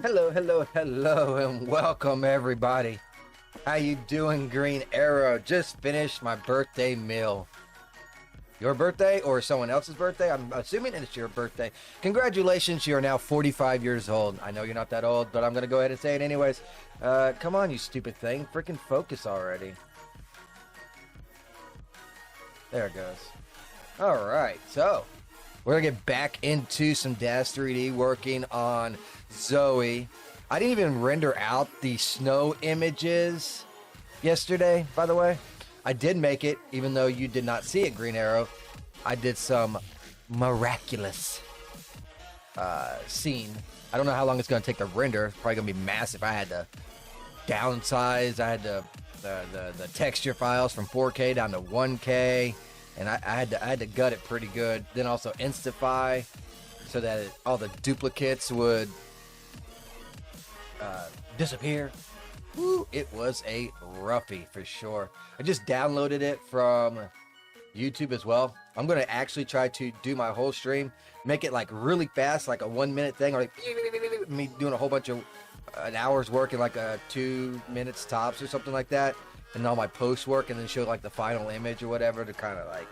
Hello, hello, hello, and welcome everybody. How you doing, Green Arrow? Just finished my birthday meal. Your birthday or someone else's birthday? I'm assuming it's your birthday. Congratulations, you're now 45 years old. I know you're not that old, but I'm going to go ahead and say it anyways. Come on, you stupid thing. Freaking focus already. There it goes. Alright, so we're going to get back into some Daz3D working on Zoe. I didn't even render out the snow images yesterday, by the way. I did make it, even though you did not see it, Green Arrow. I did some miraculous scene. I don't know how long it's going to take to render. It's probably going to be massive. I had to downsize. I had the texture files from 4K down to 1K. And I had to gut it pretty good. Then also Instify so that all the duplicates would disappear. Woo, it was a roughie for sure. I just downloaded it from YouTube as well. I'm going to actually try to do my whole stream, make it like really fast, like a 1 minute thing, or like me doing a whole bunch of an hour's work in like a 2 minutes tops or something like that. And all my post work, and then show like the final image or whatever to kind of like,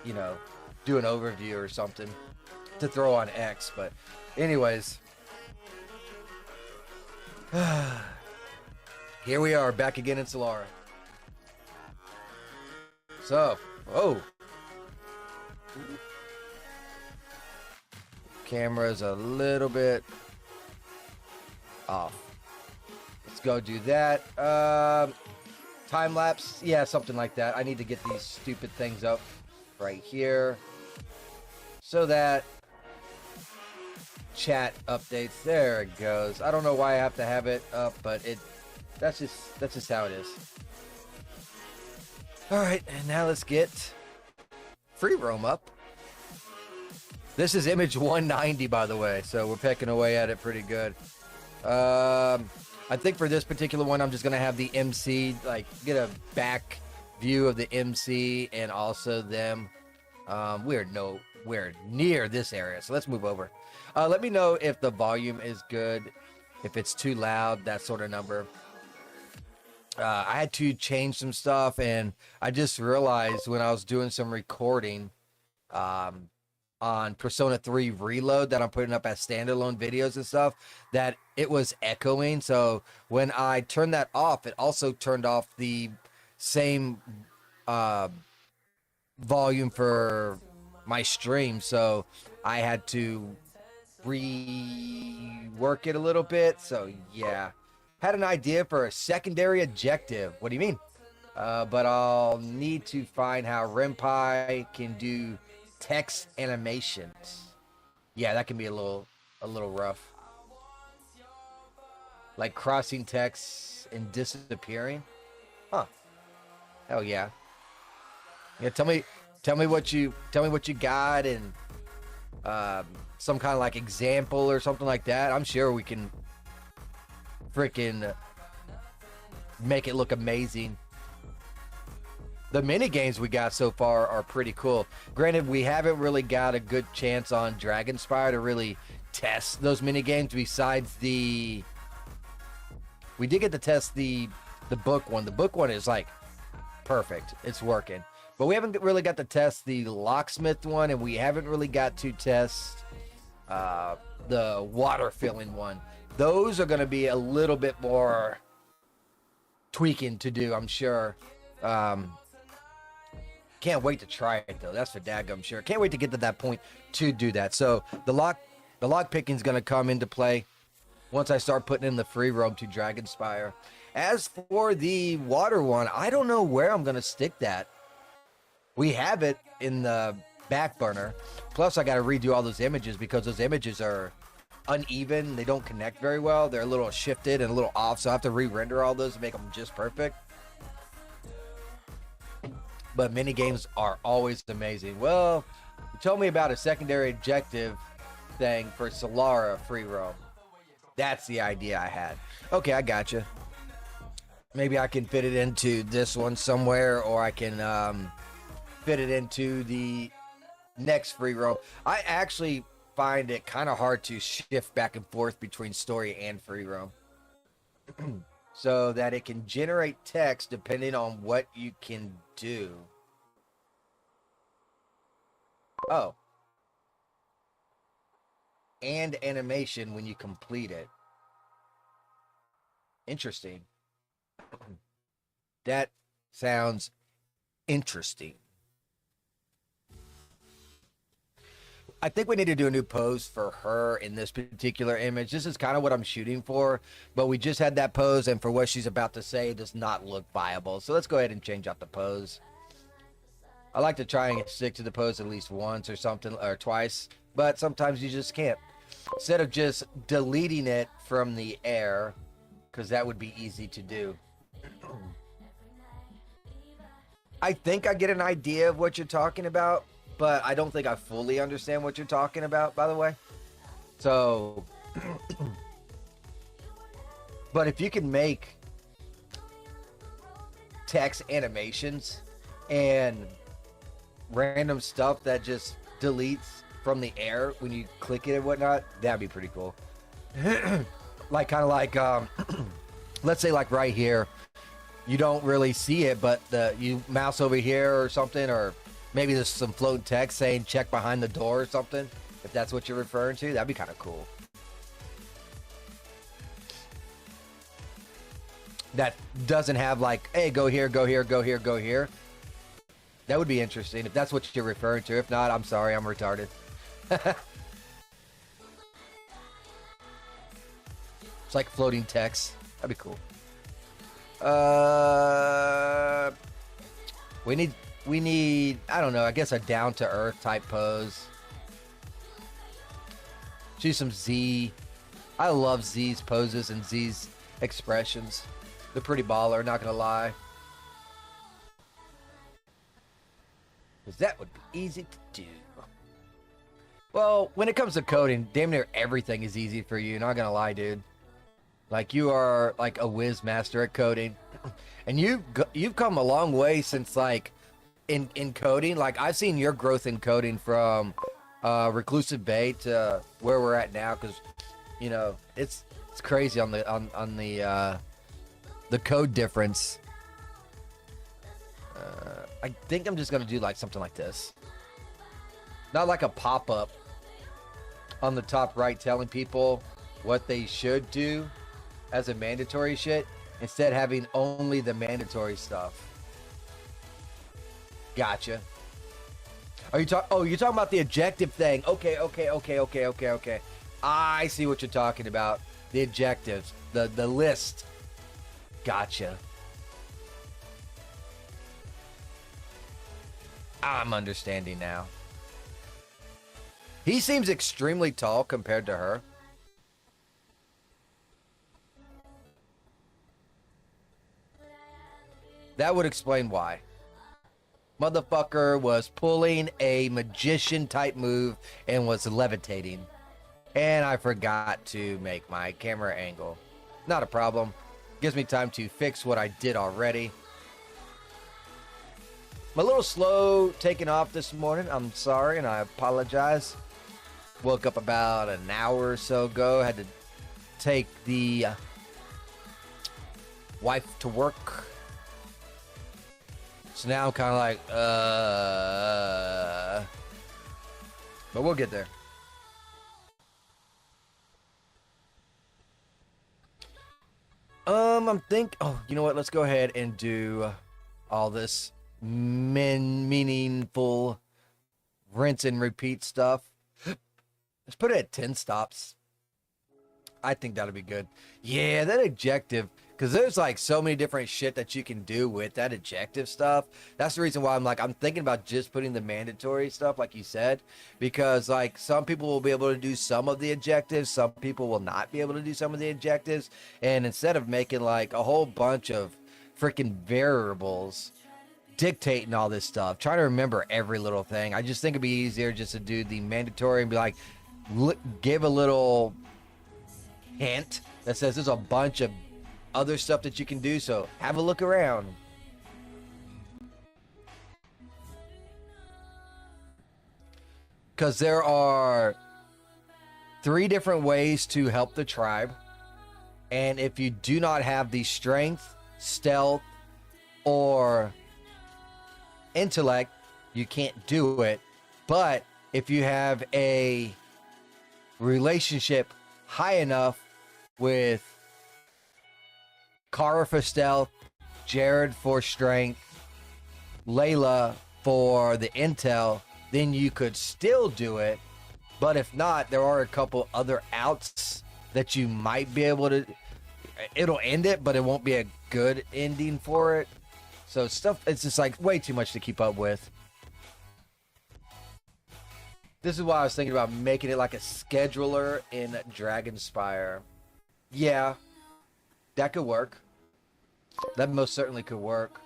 you know, do an overview or something to throw on X. But anyways, here we are back again in Selara. So, oh, camera's a little bit off. Let's go do that. Time lapse, yeah, something like that. I need to get these stupid things up right here so that chat updates. There it goes. I don't know why I have to have it up, but that's just how it is. All right, and now let's get Freeroam up. This is image 190, by the way, so we're pecking away at it pretty good. I think for this particular one, I'm just going to have the MC, like, get a back view of the MC and also them. We're nowhere near this area, so let's move over. Let me know if the volume is good, if it's too loud, that sort of number. I had to change some stuff, and I just realized when I was doing some recording on Persona 3 Reload that I'm putting up as standalone videos and stuff, that it was echoing. So when I turned that off, it also turned off the same volume for my stream. So I had to rework it a little bit. So yeah, had an idea for a secondary objective. What do you mean? But I'll need to find how Renpai can do text animations. Yeah, that can be a little rough. Like crossing text and disappearing. Huh. Hell yeah. Yeah, tell me what you got, and some kind of like example or something like that. I'm sure we can freaking make it look amazing. The mini games we got so far are pretty cool. Granted, we haven't really got a good chance on Dragonspire to really test those mini games. Besides we did get to test the book one. The book one is like perfect. It's working. But we haven't really got to test the locksmith one, and we haven't really got to test the water filling one. Those are going to be a little bit more tweaking to do, I'm sure. Can't wait to try it though. That's for daggum sure. Can't wait to get to that point to do that. So the lock picking is gonna come into play once I start putting in the free roam to Dragonspire. As for the water one, I don't know where I'm gonna stick that. We have it in the back burner. Plus, I got to redo all those images because those images are uneven. They don't connect very well. They're a little shifted and a little off, so I have to re-render all those to make them just perfect. But mini games are always amazing. Well, you told me about a secondary objective thing for Selara free roam. That's the idea I had. Okay, I got you. Maybe I can fit it into this one somewhere, or I can fit it into the next free roam. I actually find it kind of hard to shift back and forth between story and free roam. So that it can generate text depending on what you can do. Oh. And animation when you complete it. Interesting. That sounds interesting. I think we need to do a new pose for her in this particular image. This is kind of what I'm shooting for, but we just had that pose, and for what she's about to say, it does not look viable. So let's go ahead and change out the pose. I like to try and stick to the pose at least once or something, or twice, but sometimes you just can't. Instead of just deleting it from the air, because that would be easy to do. I think I get an idea of what you're talking about, but I don't think I fully understand what you're talking about, by the way. So, but if you can make text animations and random stuff that just deletes from the air when you click it and whatnot, that'd be pretty cool. Like, kind of like, let's say like right here, you don't really see it, but you mouse over here or something, or maybe there's some floating text saying check behind the door or something. If that's what you're referring to, that'd be kind of cool. That doesn't have like, hey, go here, go here, go here, go here. That would be interesting if that's what you're referring to. If not, I'm sorry, I'm retarded. It's like floating text. That'd be cool. We need, I don't know, I guess a down-to-earth type pose. Choose some Z. I love Z's poses and Z's expressions. They're pretty baller, not gonna lie. Because that would be easy to do. Well, when it comes to coding, damn near everything is easy for you, not gonna lie, dude. Like, you are like a whiz master at coding. And you've come a long way since, like, in coding. Like, I've seen your growth in coding from Reclusive Bay to where we're at now, because, you know, it's crazy on the code difference. I think I'm just gonna do like something like this, not like a pop-up on the top right telling people what they should do as a mandatory shit, instead having only the mandatory stuff. Gotcha. Are you oh, you're talking about the objective thing. Okay. I see what you're talking about. The objectives, the list. Gotcha. I'm understanding now. He seems extremely tall compared to her. That would explain why. Motherfucker was pulling a magician type move and was levitating. And I forgot to make my camera angle. Not a problem. Gives me time to fix what I did already. I'm a little slow taking off this morning. I'm sorry and I apologize. Woke up about an hour or so ago. Had to take the wife to work. So now I'm kind of like, but we'll get there. I'm oh, you know what? Let's go ahead and do all this meaningful rinse and repeat stuff. Let's put it at 10 stops. I think that'll be good. Yeah, that objective, because there's like so many different shit that you can do with that objective stuff. That's the reason why I'm thinking about just putting the mandatory stuff, like you said, because like some people will be able to do some of the objectives, some people will not be able to do some of the objectives, and instead of making like a whole bunch of freaking variables dictating all this stuff, trying to remember every little thing, I just think it'd be easier just to do the mandatory and be like, give a little hint that says there's a bunch of other stuff that you can do, so have a look around. Because there are 3 different ways to help the tribe, and if you do not have the strength, stealth, or intellect, you can't do it. But if you have a relationship high enough with Kara for stealth, Jared for strength, Layla for the intel, then you could still do it. But if not, there are a couple other outs that you might be able to. It'll end it, but it won't be a good ending for it. So stuff, it's just like way too much to keep up with. This is why I was thinking about making it like a scheduler in Dragonspire. Yeah, that could work. That most certainly could work.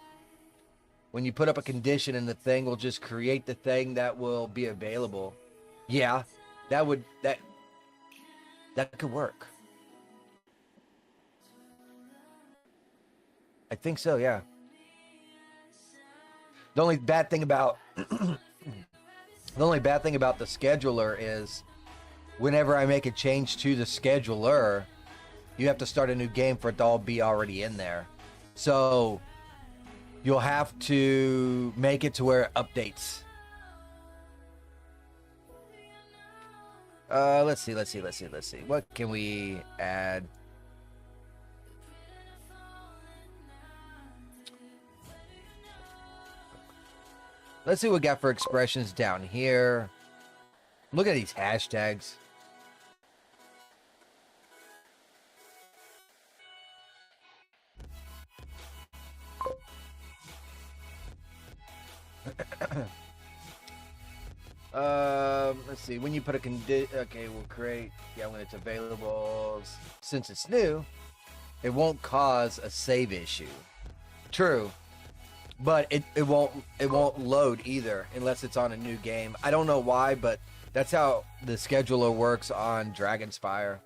When you put up a condition and the thing will just create the thing that will be available. Yeah, that could work. I think so, yeah. The only bad thing about the scheduler is whenever I make a change to the scheduler, you have to start a new game for it to all be already in there. So you'll have to make it to where it updates. Let's see. What can we add? Let's see what we got for expressions down here. Look at these hashtags. Let's see. When you put a okay, we'll create. Yeah, when it's available. Since it's new, it won't cause a save issue. True. But it won't load either unless it's on a new game. I don't know why, but that's how the scheduler works on Dragonspire.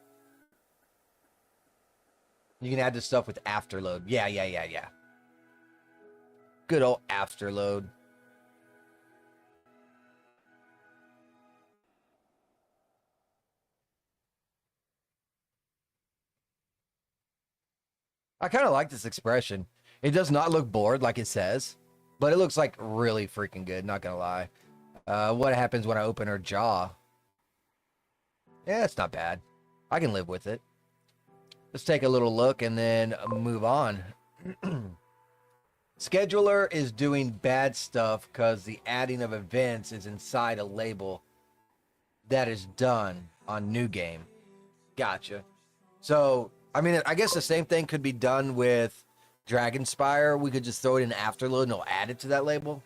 You can add this stuff with afterload. Yeah. Good old afterload. I kind of like this expression. It does not look bored like it says, but it looks like really freaking good, not gonna lie. What happens when I open her jaw? Yeah, it's not bad. I can live with it. Let's take a little look and then move on. Scheduler is doing bad stuff because the adding of events is inside a label that is done on new game. Gotcha. So, I mean, I guess the same thing could be done with Dragonspire. We could just throw it in afterload and it'll add it to that label.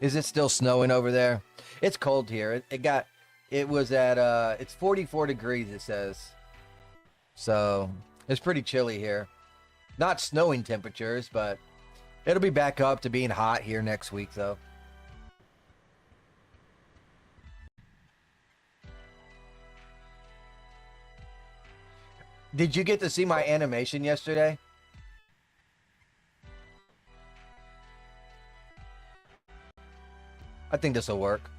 Is it still snowing over there? It's cold here. It was at it's 44 degrees, it says. So it's pretty chilly here. Not snowing temperatures, but it'll be back up to being hot here next week though. Did you get to see my animation yesterday? I think this will work.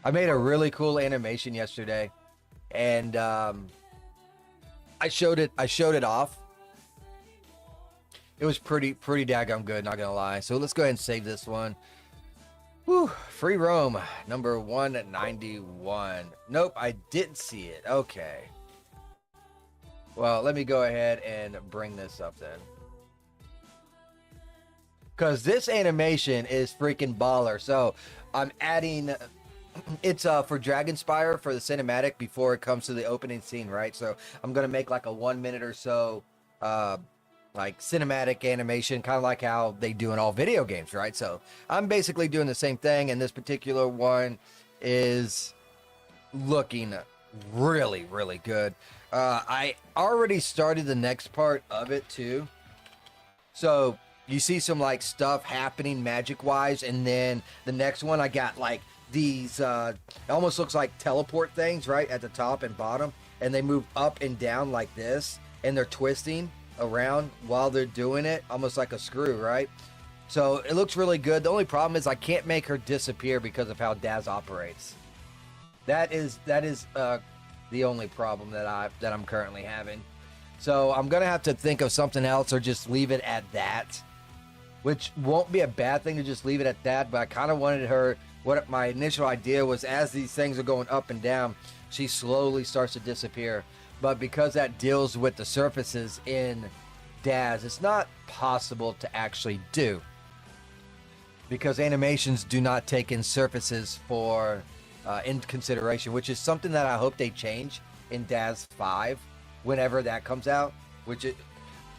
I made a really cool animation yesterday, and I showed it off. It was pretty daggone good, not gonna lie. So let's go ahead and save this one. Whew, free roam, number 191. Nope, I didn't see it. Okay. Well, let me go ahead and bring this up then. Because this animation is freaking baller. So I'm adding, it's for Dragonspire for the cinematic before it comes to the opening scene, right? So I'm going to make like a 1 minute or so like cinematic animation, kind of like how they do in all video games, right? So I'm basically doing the same thing, and this particular one is looking really, really good. I already started the next part of it too. So you see some like stuff happening magic wise, and then the next one I got like these it almost looks like teleport things right at the top and bottom, and they move up and down like this, and they're twisting around while they're doing it, almost like a screw, right? So it looks really good. The only problem is I can't make her disappear because of how Daz operates. That is the only problem that I'm currently having. So I'm gonna have to think of something else, or just leave it at that, which won't be a bad thing to just leave it at that. But I kind of wanted her, what my initial idea was, as these things are going up and down, she slowly starts to disappear. But because that deals with the surfaces in Daz, it's not possible to actually do, because animations do not take in surfaces for in consideration, which is something that I hope they change in Daz 5 whenever that comes out.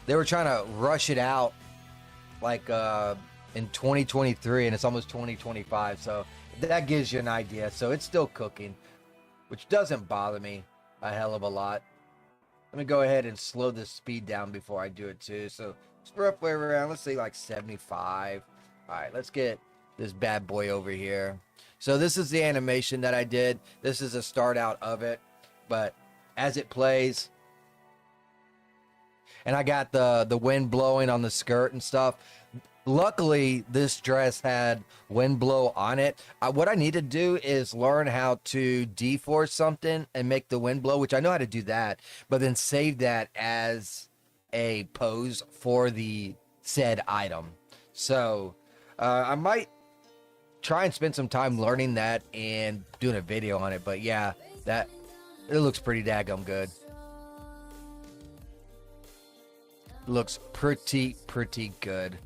They were trying to rush it out like in 2023, and it's almost 2025, so that gives you an idea. So it's still cooking, which doesn't bother me a hell of a lot. Let me go ahead and slow the speed down before I do it too. So it's roughly around, let's say like 75. All right, let's get this bad boy over here. So this is the animation that I did. This is a start out of it, but as it plays, and I got the wind blowing on the skirt and stuff. Luckily, this dress had wind blow on it. What I need to do is learn how to deforce something and make the wind blow, which I know how to do that, but then save that as a pose for the said item. So I might try and spend some time learning that and doing a video on it. But yeah, it looks pretty daggum good. Looks pretty good.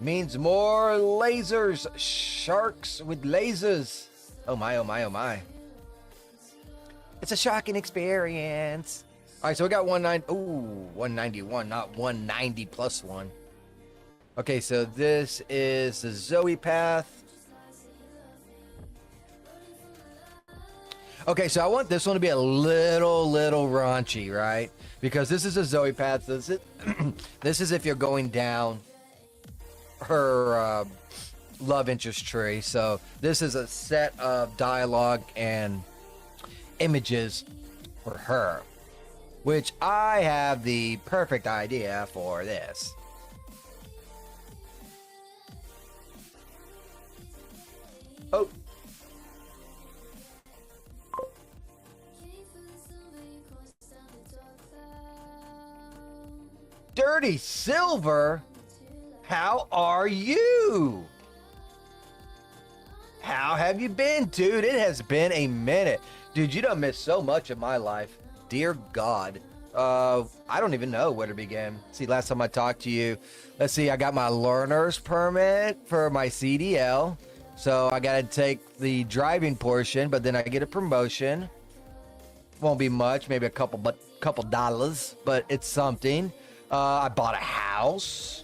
Means more lasers. Sharks with lasers. Oh my, oh my, oh my. It's a shocking experience. All right, so we got 191, not 190 plus 1. Okay, so this is the Zoe path. Okay, so I want this one to be a little raunchy, right? Because this is a Zoe path. This is if you're going down her love interest tree. So this is a set of dialogue and images for her, which I have the perfect idea for this. Oh. Dirty Silver, how are you? How have you been, dude? It has been a minute. Dude, you done missed so much of my life. Dear God. I don't even know where to begin. See, last time I talked to you, let's see, I got my learner's permit for my CDL. So I got to take the driving portion, but then I get a promotion. Won't be much, maybe a couple dollars, but it's something. I bought a house.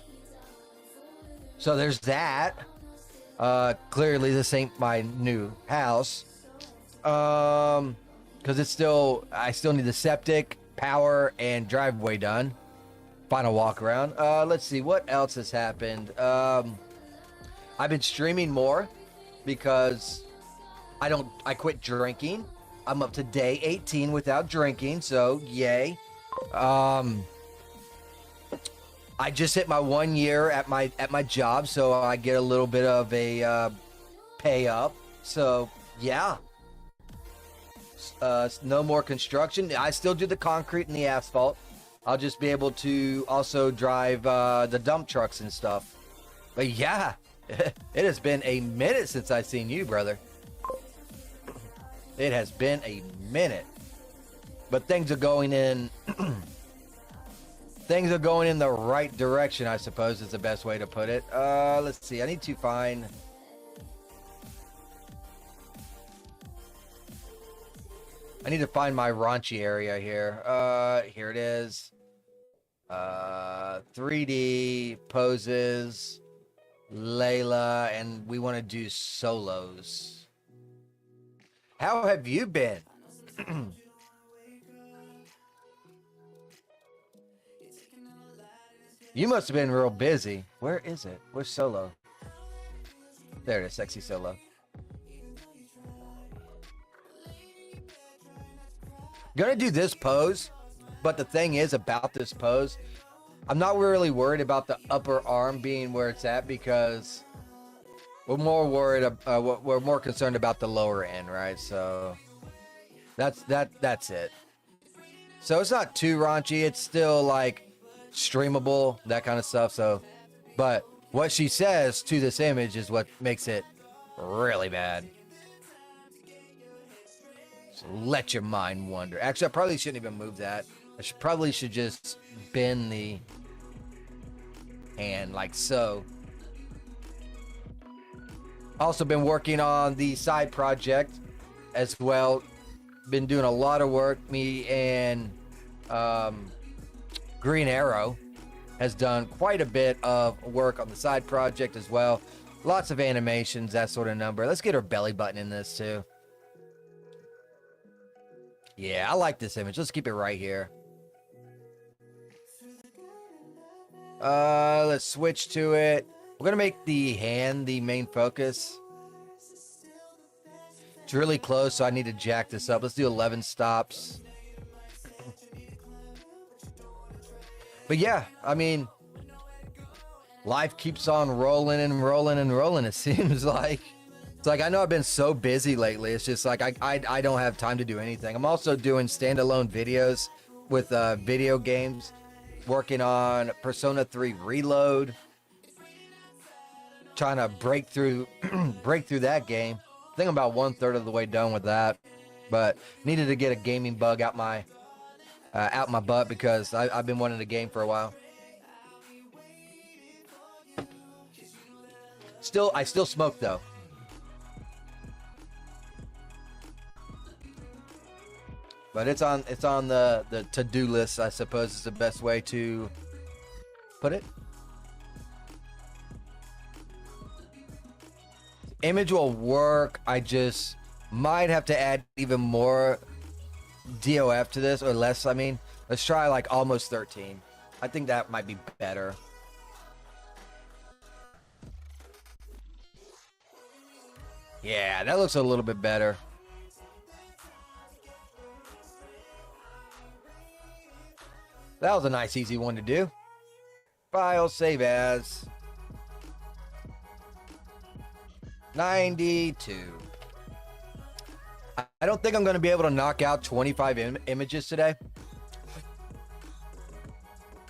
So there's that. Clearly this ain't my new house. Cause I still need the septic, power, and driveway done. Final walk around. Let's see what else has happened. I've been streaming more because I quit drinking. I'm up to day 18 without drinking, so yay. I just hit my 1 year at my job, so I get a little bit of a pay up. So yeah, no more construction. I still do the concrete and the asphalt. I'll just be able to also drive the dump trucks and stuff. But yeah, it has been a minute since I've seen you, brother. It has been a minute. But things are going in things are going in the right direction, I suppose is the best way to put it. Let's see. I need to find my raunchy area here. Here it is. 3D poses, Layla, and we want to do solos. How have you been? You must have been real busy. Where is it? Where's solo? There it is, sexy solo. Gonna do this pose, but the thing is about this pose, I'm not really worried about the upper arm being where it's at because we're more worried. We're more concerned about the lower end, right? So that's it. So it's not too raunchy. It's still like streamable, that kind of stuff. So, but what she says to this image is what makes it really bad. So let your mind wander. Actually, I probably shouldn't even move that. I probably should just bend the hand like so. Also been working on the side project as well. Been doing a lot of work. Me and Green Arrow has done quite a bit of work on the side project as well. Lots of animations, that sort of number. Let's get her belly button in this too. Yeah, I like this image. Let's keep it right here. Let's switch to it. We're gonna make the hand the main focus. It's really close, so I need to jack this up. Let's do 11 stops. But yeah, I mean, life keeps on rolling and rolling and rolling, it seems like. It's like, I know I've been so busy lately. It's just like I don't have time to do anything. I'm also doing standalone videos with video games. Working on Persona 3 Reload. Trying to break through that game. I think I'm about 1/3 of the way done with that. But needed to get a gaming bug out my butt because I've been wanting a game for a while. I still smoke though. But it's on the to-do list, I suppose is the best way to put it. Image will work. I just might have to add even more DOF to this, or less, I mean. Let's try like almost 13. I think that might be better. Yeah, that looks a little bit better. That was a nice, easy one to do. File, save as. 92. I don't think I'm going to be able to knock out 25 images today.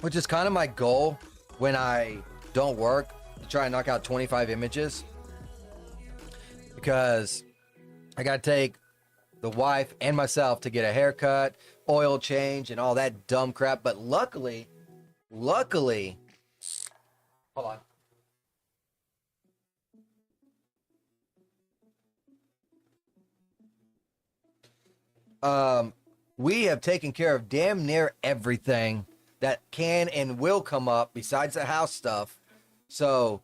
Which is kind of my goal when I don't work. To try and knock out 25 images. Because I got to take the wife and myself to get a haircut, oil change, and all that dumb crap. But luckily, hold on. We have taken care of damn near everything that can and will come up besides the house stuff. So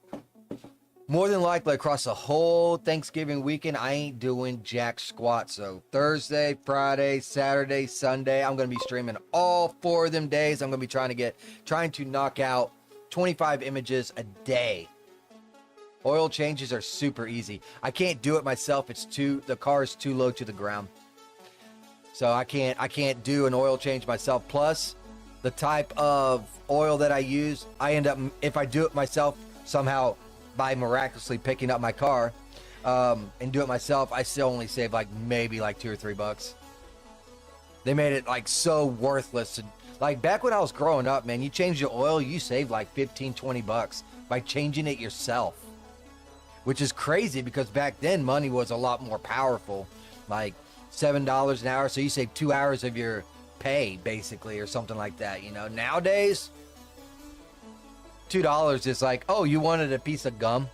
more than likely across the whole Thanksgiving weekend, I ain't doing jack squat. So Thursday, Friday, Saturday, Sunday, I'm going to be streaming all 4 of them days. I'm going to be trying to knock out 25 images a day. Oil changes are super easy. I can't do it myself. The car is too low to the ground. So I can't do an oil change myself. Plus the type of oil that I use, I end up, if I do it myself somehow, by miraculously picking up my car and do it myself, I still only save maybe $2 or $3. They made it so worthless to, back when I was growing up, man, you change your oil, you save $15, $20. by changing it yourself, which is crazy because back then money was a lot more powerful, like $7 an hour. So you save 2 hours of your pay basically, or something like that. You know, nowadays, $2 is like, oh, you wanted a piece of gum?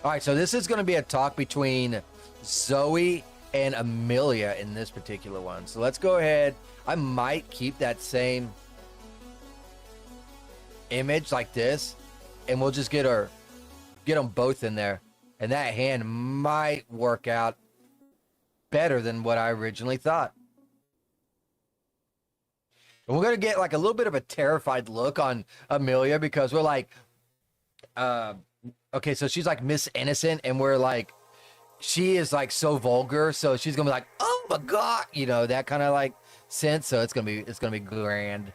All right, so this is going to be a talk between Zoe and Amelia in this particular one. So let's go ahead. I might keep that same image like this, and we'll just get them both in there. And that hand might work out better than what I originally thought. And we're going to get like a little bit of a terrified look on Amelia because we're like, okay, so she's like Miss Innocent, and we're like, she is like so vulgar, so she's gonna be like, oh my god, you know, that kind of like sense. So it's gonna be grand.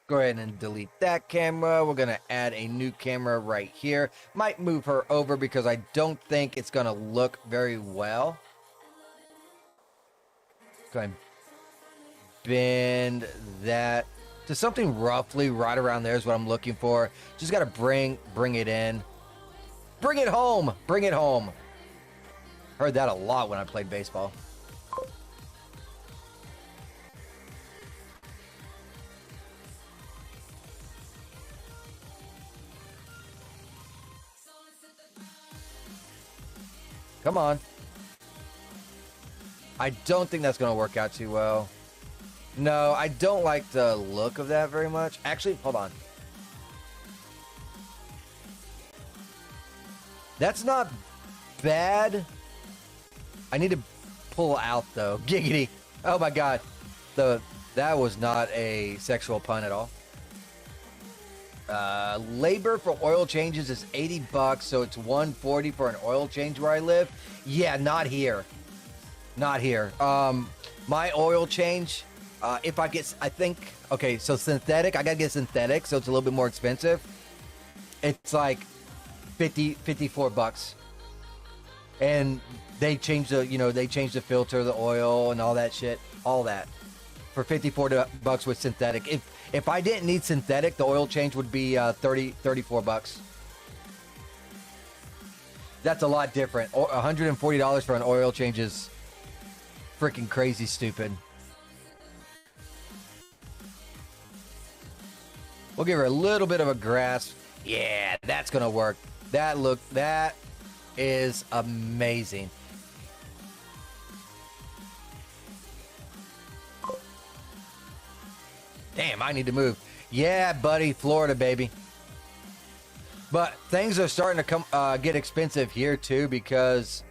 Go ahead and delete that camera. We're gonna add a new camera right here. Might move her over because I don't think it's gonna look very well. Go ahead and bend that to something roughly right around there is what I'm looking for. Just gotta bring it in. Bring it home. Bring it home. Heard that a lot when I played baseball. Come on. I don't think that's going to work out too well. No, I don't like the look of that very much. Actually, hold on. That's not bad. I need to pull out though. Giggity. Oh my god. That was not a sexual pun at all. Labor for oil changes is $80, so it's $140 for an oil change where I live. Yeah, not here. Not here. My oil change, if I get, I think, okay, so synthetic, I gotta get synthetic, so it's a little bit more expensive. It's like $54. And they change the filter, the oil, and all that shit, all that for $54 with synthetic. If I didn't need synthetic, the oil change would be $34. That's a lot different. $140 for an oil change is freaking crazy stupid. We'll give her a little bit of a grasp. Yeah, that's gonna work. That is amazing. Damn, I need to move. Yeah, buddy, Florida, baby. But things are starting to get expensive here too because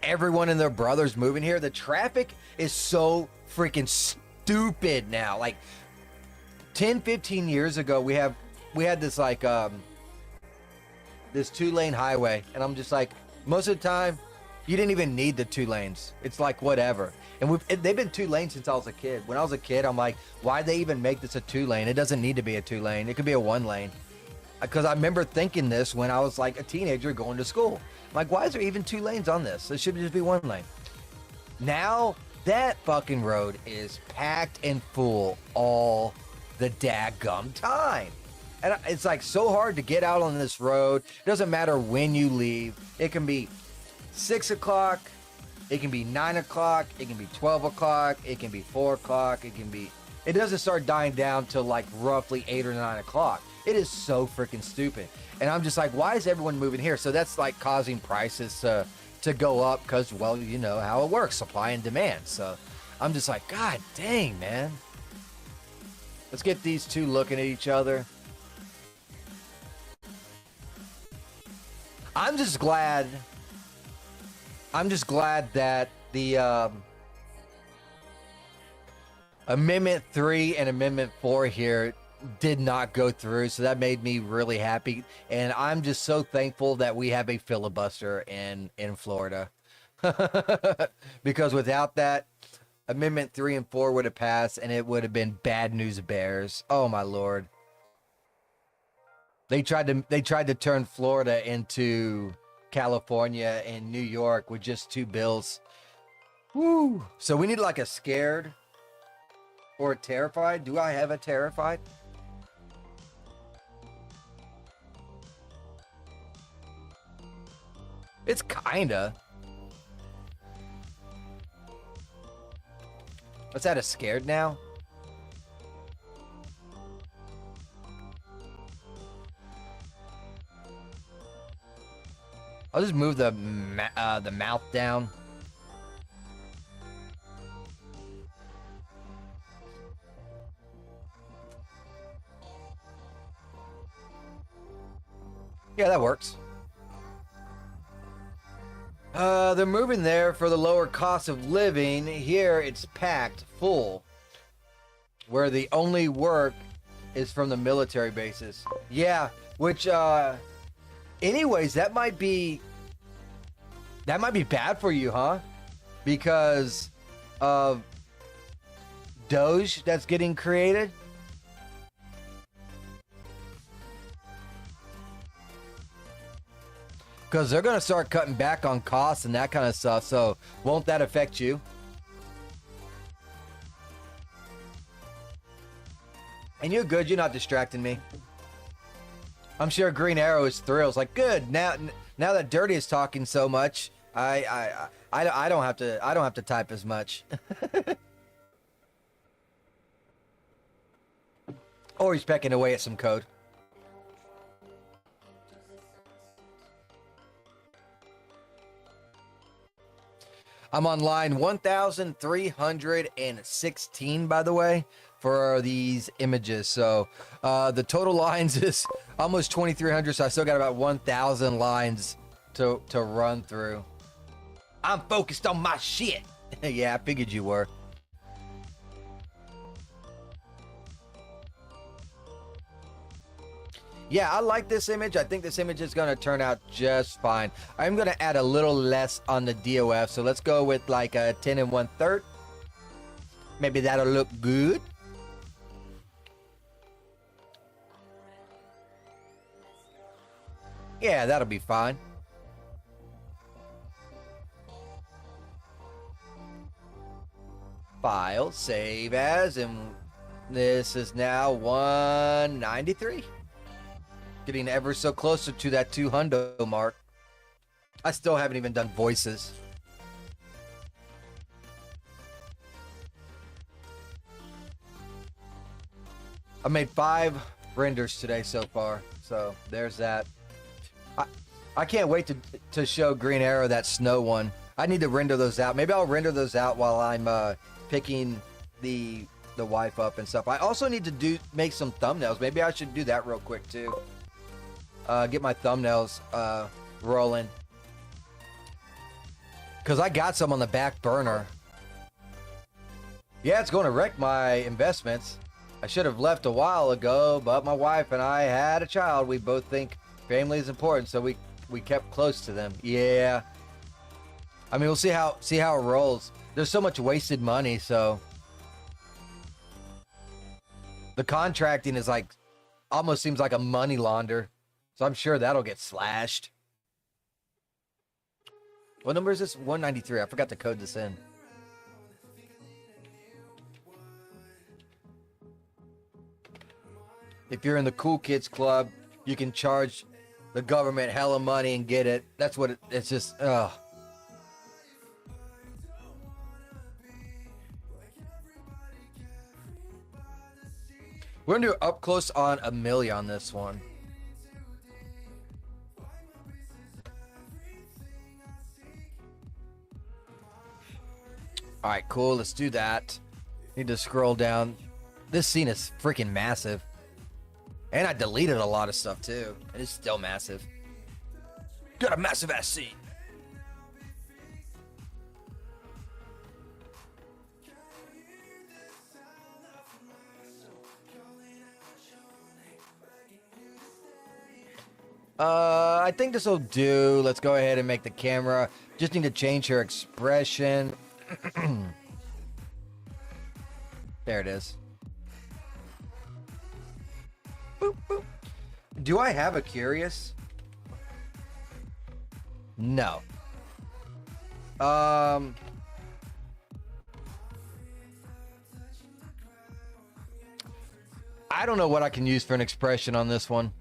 everyone and their brother's moving here. The traffic is so freaking stupid now. Like 10, 15 years ago, we had this like this 2-lane highway, and I'm just like, most of the time you didn't even need the 2 lanes. It's like whatever. And they've been 2 lanes since I was a kid. When I was a kid, I'm like, why'd they even make this a 2 lane? It doesn't need to be a 2 lane. It could be a 1 lane. Because I remember thinking this when I was like a teenager going to school. I'm like, why is there even 2 lanes on this? It should just be 1 lane. Now that fucking road is packed and full all the daggum time. And it's like so hard to get out on this road. It doesn't matter when you leave. It can be 6 o'clock. It can be 9 o'clock. It can be 12 o'clock. It can be 4 o'clock. It doesn't start dying down till like roughly 8 or 9 o'clock. It is so freaking stupid. And I'm just like, why is everyone moving here? So that's like causing prices to go up because, well, you know how it works, supply and demand. So I'm just like, God dang, man. Let's get these two looking at each other. I'm just glad that the Amendment 3 and Amendment 4 here did not go through, so that made me really happy. And I'm just so thankful that we have a filibuster in Florida. Because without that, Amendment 3 and 4 would have passed, and it would have been bad news bears. Oh my Lord. They tried to turn Florida into California and New York with just 2 bills. Woo! So we need like a scared Or terrified? Do I have a terrified? It's kinda. What's that, a scared now? I'll just move the mouth down. Yeah, that works. They're moving there for the lower cost of living. Here, it's packed full, where the only work is from the military bases. Yeah, which, anyways, that might be bad for you, huh? Because of Doge that's getting created. Because they're going to start cutting back on costs and that kind of stuff. So won't that affect you? And you're good. You're not distracting me. I'm sure Green Arrow is thrilled. It's like, good. Now that Dirty is talking so much, I don't have to type as much. Or he's pecking away at some code. I'm on line 1,316, by the way, for these images. So the total lines is almost 2,300, so I still got about 1,000 lines to run through. I'm focused on my shit. Yeah, I figured you were. Yeah, I like this image. I think this image is going to turn out just fine. I'm going to add a little less on the DOF. So let's go with like a 10 1/3. Maybe that'll look good. Yeah, that'll be fine. File, save as, and this is now 193. Getting ever so closer to that 200 mark. I still haven't even done voices. I made 5 renders today so far, so there's that. I can't wait to show Green Arrow that snow one. I need to render those out. Maybe I'll render those out while I'm picking the wife up and stuff. I also need to make some thumbnails. Maybe I should do that real quick too. Get my thumbnails rolling. Because I got some on the back burner. Yeah, it's going to wreck my investments. I should have left a while ago, but my wife and I had a child. We both think family is important, so we kept close to them. Yeah. I mean, we'll see how it rolls. There's so much wasted money, so the contracting is like almost seems like a money launder. So I'm sure that'll get slashed. What number is this? 193. I forgot to code this in. If you're in the Cool Kids Club, you can charge the government hella money and get it. That's what it's just, ugh. We're going to do up close on Amelia on this one. All right, cool. Let's do that. Need to scroll down. This scene is freaking massive. And I deleted a lot of stuff too. And it's still massive. Got a massive ass scene. I think this will do. Let's go ahead and make the camera. Just need to change her expression. There it is. Boop, boop. Do I have a curious? No. I don't know what I can use for an expression on this one.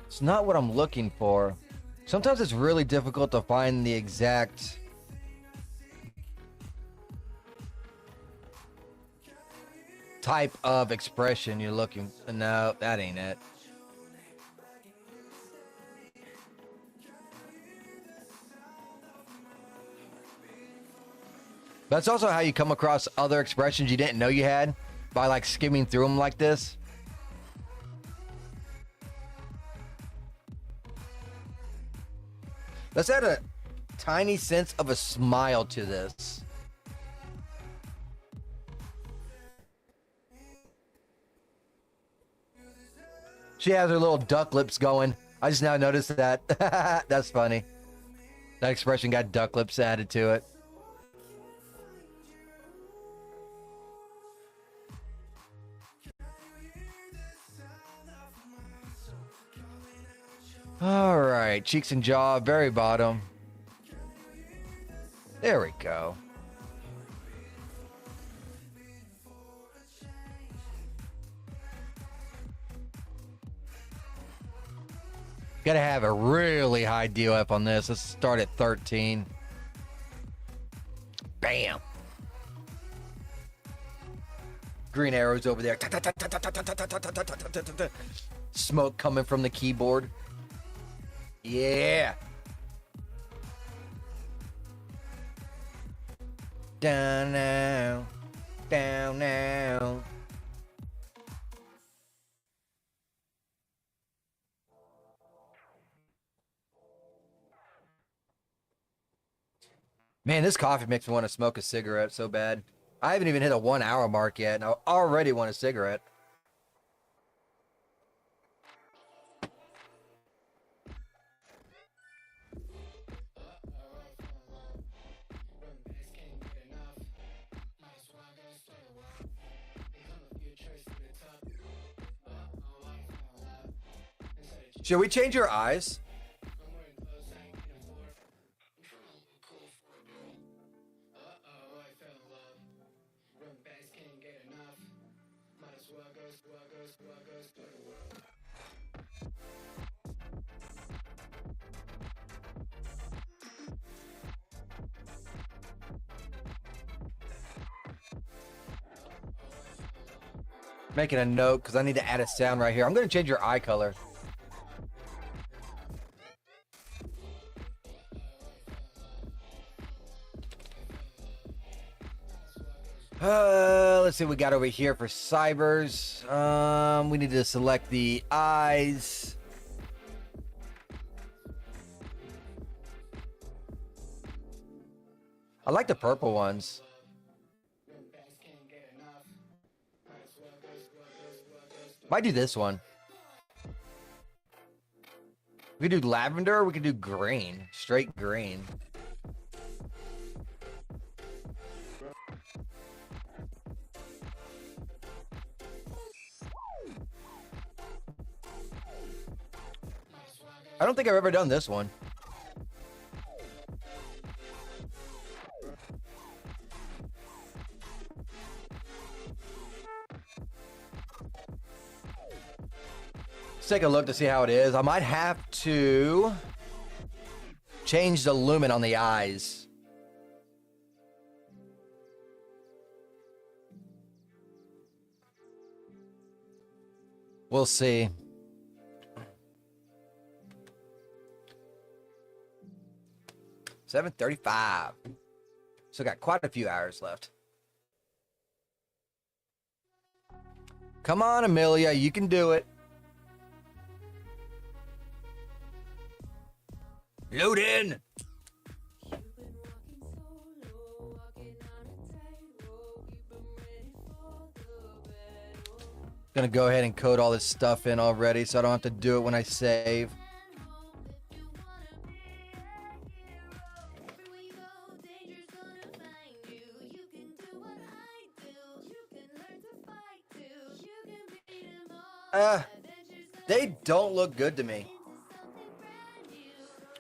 It's not what I'm looking for. Sometimes it's really difficult to find the exact type of expression you're looking. No, that ain't it. That's also how you come across other expressions you didn't know you had, by like skimming through them like this. Let's add a tiny sense of a smile to this. She has her little duck lips going. I just now noticed that. That's funny. That expression got duck lips added to it. All right, cheeks and jaw, very bottom. There we go. Gotta have a really high DOF on this. Let's start at 13. Bam. Green arrows over there. Smoke coming from the keyboard. Yeah. Down now. Down now. Man, this coffee makes me want to smoke a cigarette so bad. I haven't even hit a 1 hour mark yet, and I already want a cigarette. Should we change your eyes? Making a note because I need to add a sound right here. I'm going to change your eye color. Let's see what we got over here for cybers. We need to select the eyes. I like the purple ones. Might do this one. We could do lavender, or we could do green. Straight green. I don't think I've ever done this one. Let's take a look to see how it is. I might have to change the lumen on the eyes. We'll see. $7:35. So got quite a few hours left. Come on, Amelia, you can do it. Load in. Gonna go ahead and code all this stuff in already so I don't have to do it when I save. They don't look good to me.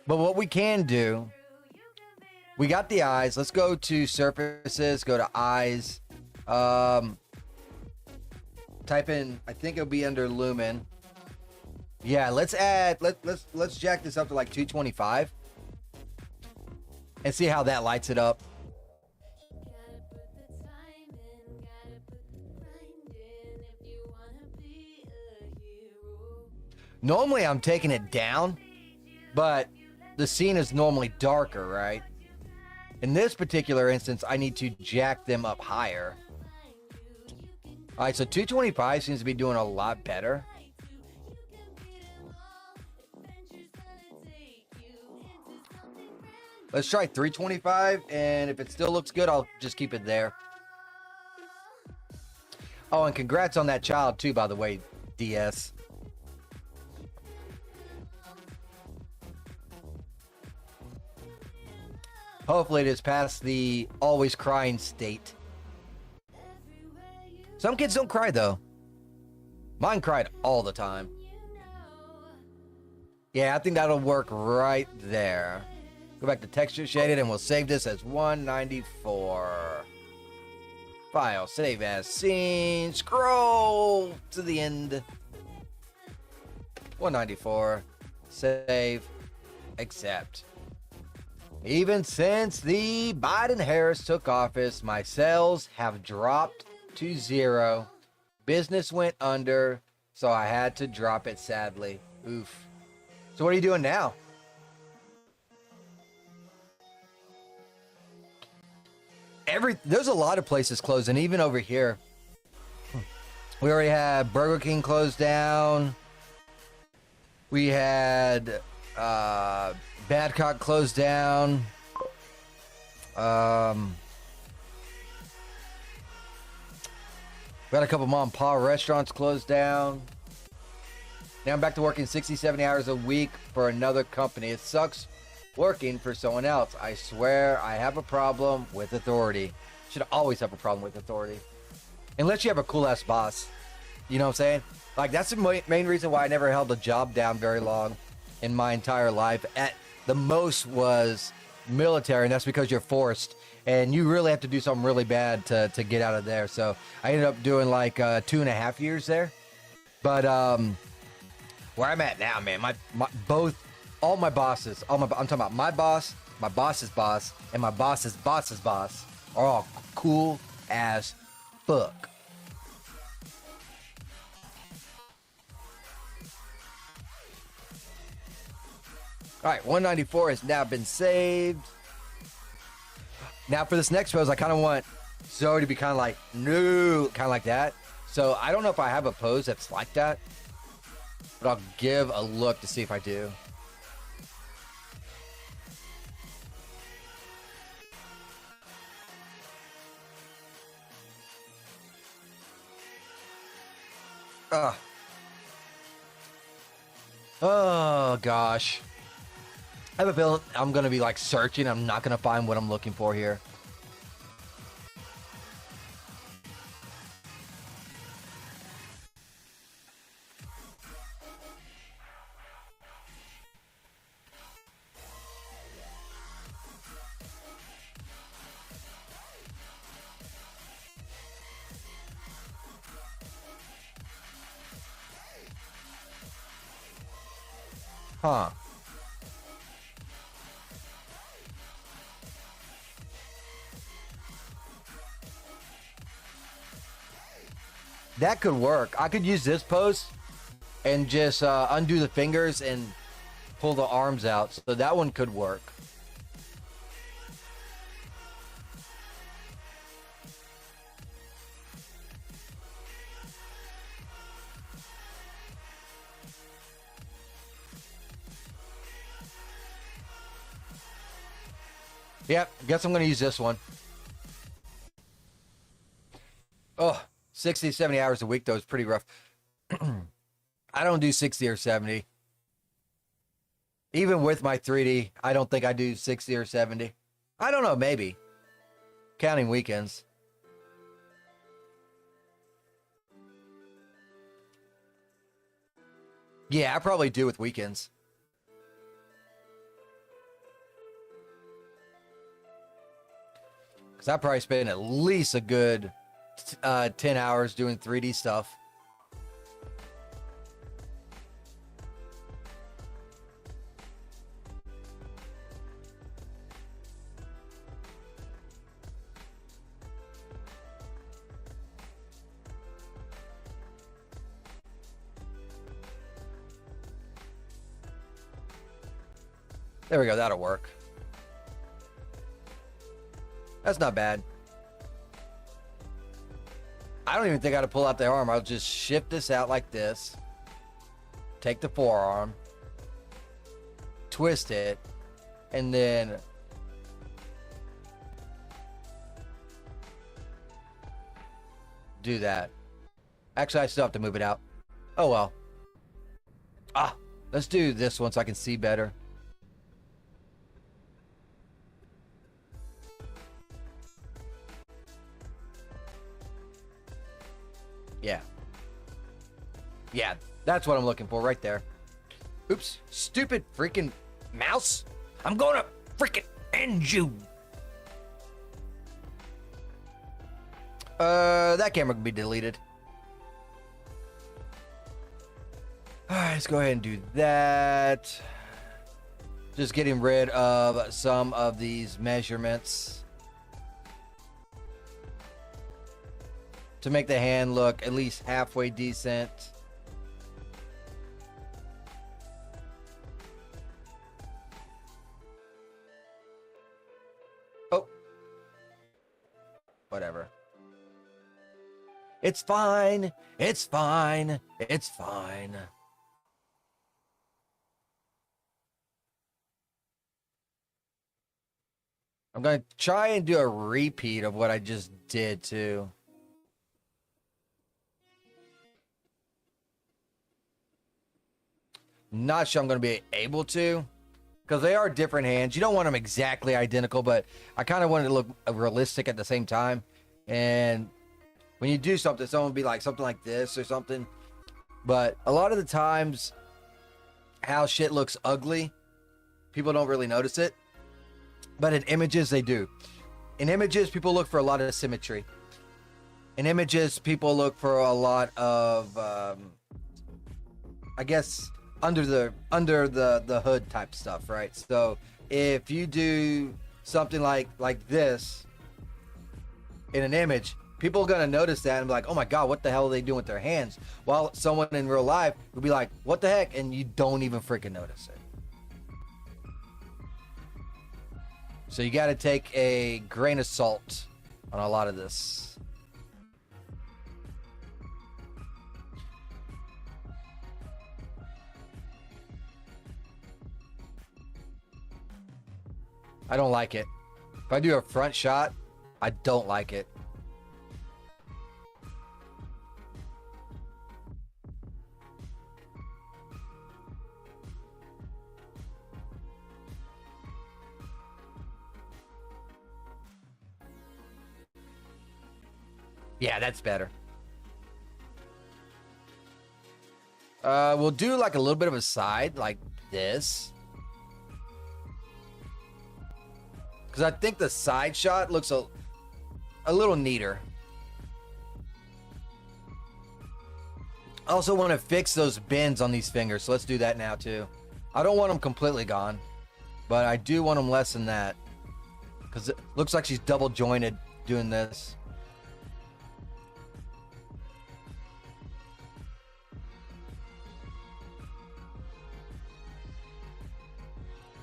But what we can do, we got the eyes. Let's go to surfaces, go to eyes. Type in, I think it'll be under lumen. Yeah, let's add, let's jack this up to like 225 and see how that lights it up. Normally I'm taking it down, but the scene is normally darker, right? In this particular instance, I need to jack them up higher. All right, so 225 seems to be doing a lot better. Let's try 325, and if it still looks good, I'll just keep it there. Oh, and congrats on that child, too, by the way, DS. Hopefully it is past the always crying state. Some kids don't cry, though. Mine cried all the time. Yeah, I think that'll work right there. Go back to texture shaded, and we'll save this as 194. File, save as scene. Scroll to the end. 194. Save. Accept. Even since the Biden-Harris took office, my sales have dropped to 0. Business went under, so I had to drop it, sadly. Oof. So what are you doing now? There's a lot of places closing, even over here. We already had Burger King closed down. We had Badcock closed down. We got a couple mom and pop restaurants closed down. Now I'm back to working 60, 70 hours a week for another company. It sucks working for someone else. I swear I have a problem with authority. Should always have a problem with authority. Unless you have a cool ass boss. You know what I'm saying? Like, that's the main reason why I never held a job down very long in my entire life. At the most was military, and that's because you're forced. And you really have to do something really bad to get out of there. So I ended up doing like 2.5 years there. But where I'm at now, man, all my bosses, I'm talking about my boss's boss, and my boss's boss's boss are all cool as fuck. All right, 194 has now been saved. Now for this next pose, I kind of want Zoe to be kind of like, no, kind of like that. So I don't know if I have a pose that's like that, but I'll give a look to see if I do. Oh, gosh. I have a feeling I'm going to be like searching. I'm not going to find what I'm looking for here. Huh. That could work. I could use this pose and just undo the fingers and pull the arms out. So that one could work. Yep, guess I'm going to use this one. Oh, 60, 70 hours a week, though, is pretty rough. I don't do 60 or 70. Even with my 3D, I don't think I do 60 or 70. I don't know, maybe. Counting weekends. Yeah, I probably do with weekends. Because I probably spend at least a good 10 hours doing 3D stuff. There we go. That'll work. That's not bad. I don't even think I had to pull out the arm. I'll just shift this out like this. Take the forearm. Twist it. And then... do that. Actually, I still have to move it out. Oh, well. Ah, let's do this one so I can see better. Yeah. Yeah, that's what I'm looking for right there. Oops, stupid freaking mouse. I'm gonna freaking end you. That camera can be deleted. All right, let's go ahead and do that. Just getting rid of some of these measurements to make the hand look at least halfway decent. Oh. Whatever. It's fine. It's fine. It's fine. I'm going to try and do a repeat of what I just did too. Not sure I'm going to be able to, because they are different hands. You don't want them exactly identical, but I kind of wanted to look realistic at the same time. And when you do something, someone will be like something like this or something. But a lot of the times, how shit looks ugly, people don't really notice it. But in images, they do. In images, people look for a lot of symmetry. In images, people look for a lot of, I guess, under the hood type stuff, right? So if you do something like this in an image, people are gonna notice that and be like, oh my god, what the hell are they doing with their hands? While someone in real life would be like, what the heck? And you don't even freaking notice it. So you got to take a grain of salt on a lot of this. I don't like it. If I do a front shot, I don't like it. Yeah, that's better. We'll do like a little bit of a side like this. Because I think the side shot looks a little neater. I also want to fix those bends on these fingers, so let's do that now too. I don't want them completely gone, but I do want them less than that. Because it looks like she's double jointed doing this.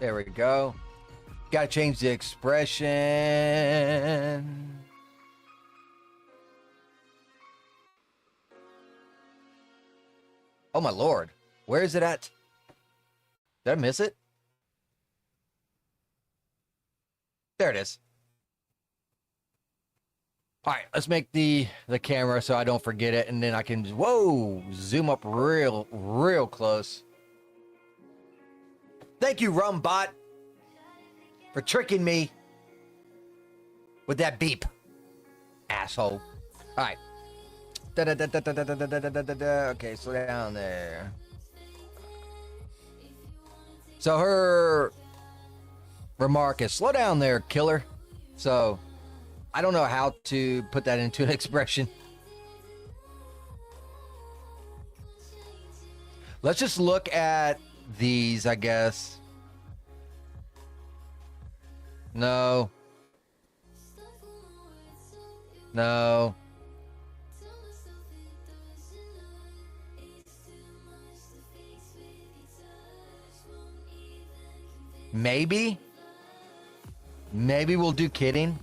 There we go. Got to change the expression. Oh my lord. Where is it at? Did I miss it? There it is. All right, let's make the camera so I don't forget it, and then I can, whoa, zoom up real close. Thank you, Rumbot, for tricking me with that beep, asshole. All right. Okay, slow down there. So her remark is, slow down there, killer. So I don't know how to put that into an expression. Let's just look at these, I guess. No. No. Maybe we'll do kidding.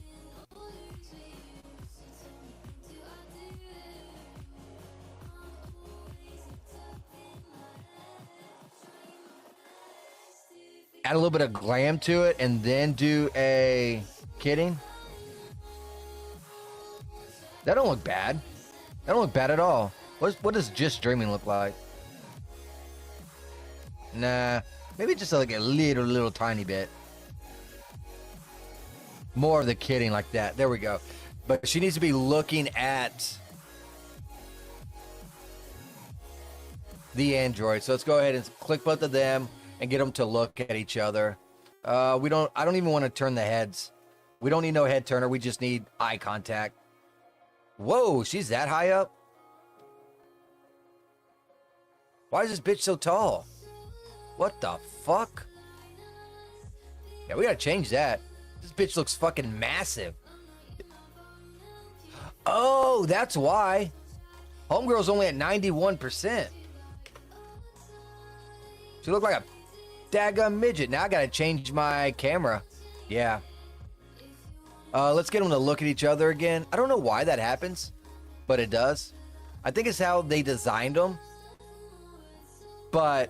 Add a little bit of glam to it and then do a kidding. That don't look bad. That don't look bad at all. What does just dreaming look like? Nah, maybe just like a little tiny bit. More of the kidding like that. There we go. But she needs to be looking at the Android. So let's go ahead and click both of them and get them to look at each other. I don't even want to turn the heads. We don't need no head turner. We just need eye contact. Whoa, she's that high up? Why is this bitch so tall? What the fuck? Yeah, we gotta change that. This bitch looks fucking massive. Oh, that's why. Homegirl's only at 91%. She looked like a daggum midget. Now I gotta change my camera. Yeah. Let's get them to look at each other again. I don't know why that happens, but it does. I think it's how they designed them. But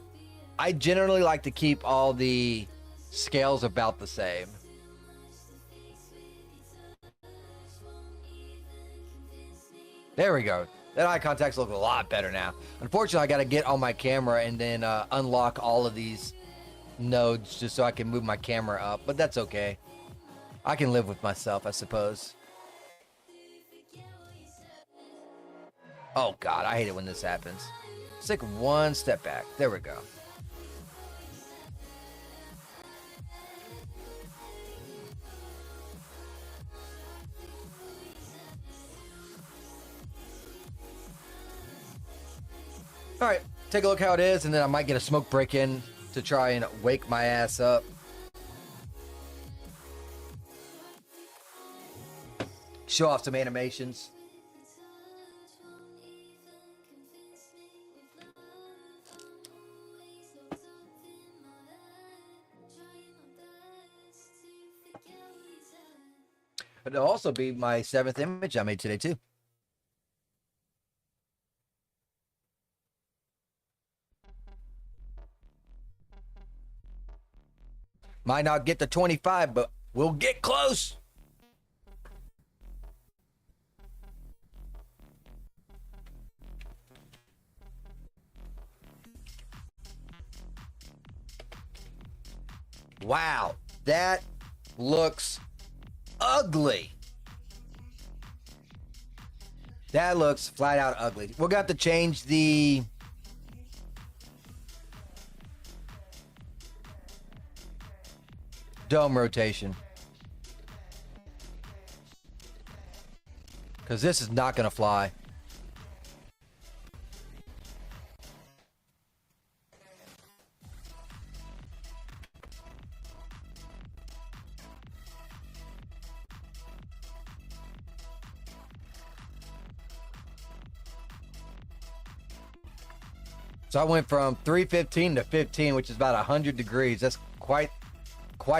I generally like to keep all the scales about the same. There we go. That eye contact's looking a lot better now. Unfortunately, I got to get on my camera and then unlock all of these nodes just so I can move my camera up. But that's okay. I can live with myself, I suppose. Oh, God. I hate it when this happens. Let's take one step back. There we go. All right, take a look how it is, and then I might get a smoke break in to try and wake my ass up. Show off some animations. It'll also be my 7th image I made today, too. Might not get to 25, but we'll get close. Wow, that looks ugly. That looks flat out ugly. We're going to have to change the dome rotation, because this is not going to fly. So I went from 315 to 15, which is about 100 degrees. That's quite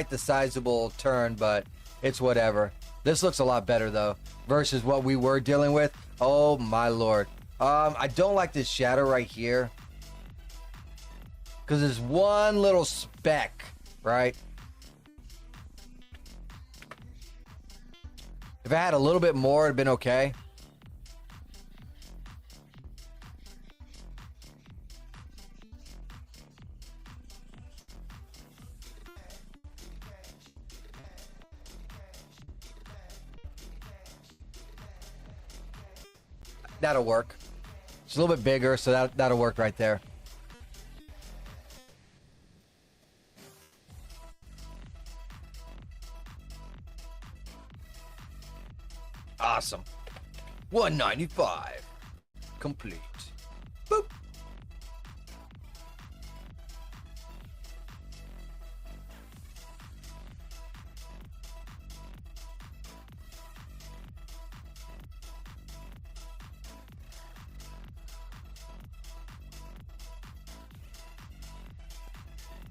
the sizable turn, but it's whatever. This looks a lot better though versus what we were dealing with. Oh my lord. I don't like this shadow right here because there's one little speck, right? If I had a little bit more, it'd been okay. That'll work. It's a little bit bigger, so that'll work right there. 195. Complete. Boop.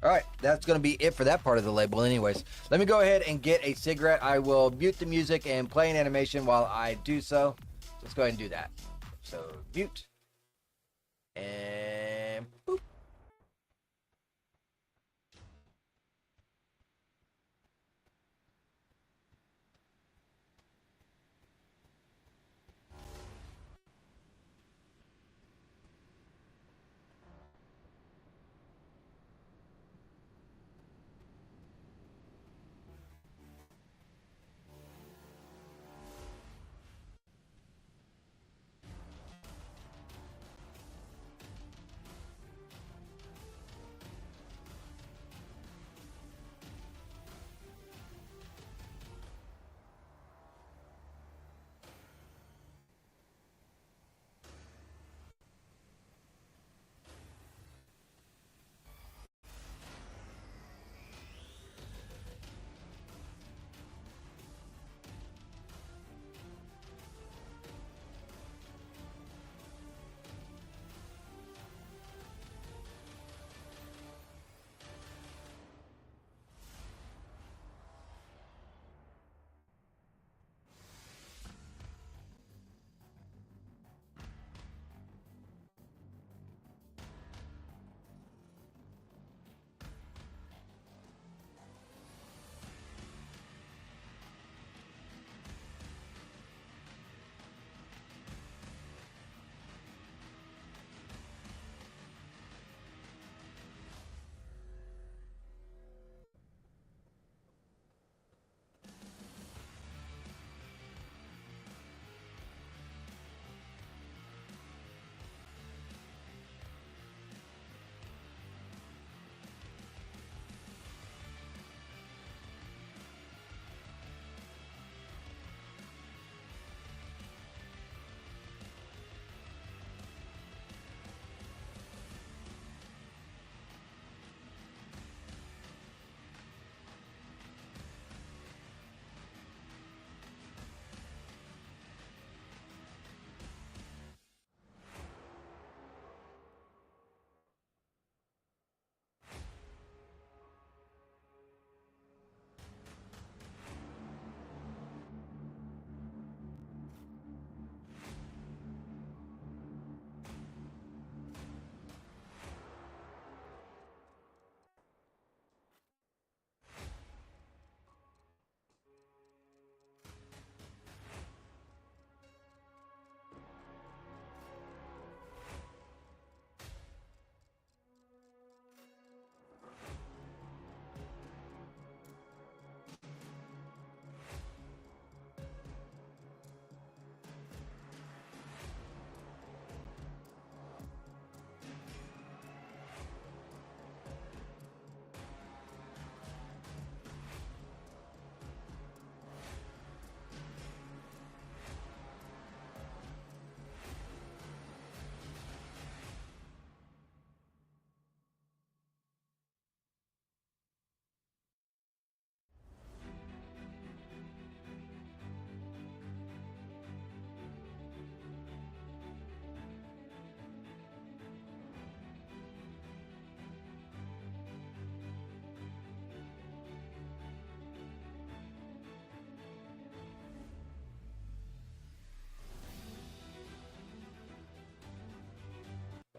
All right, that's going to be it for that part of the label anyways. Let me go ahead and get a cigarette. I will mute the music and play an animation while I do so. Let's go ahead and do that. So, mute. And boop.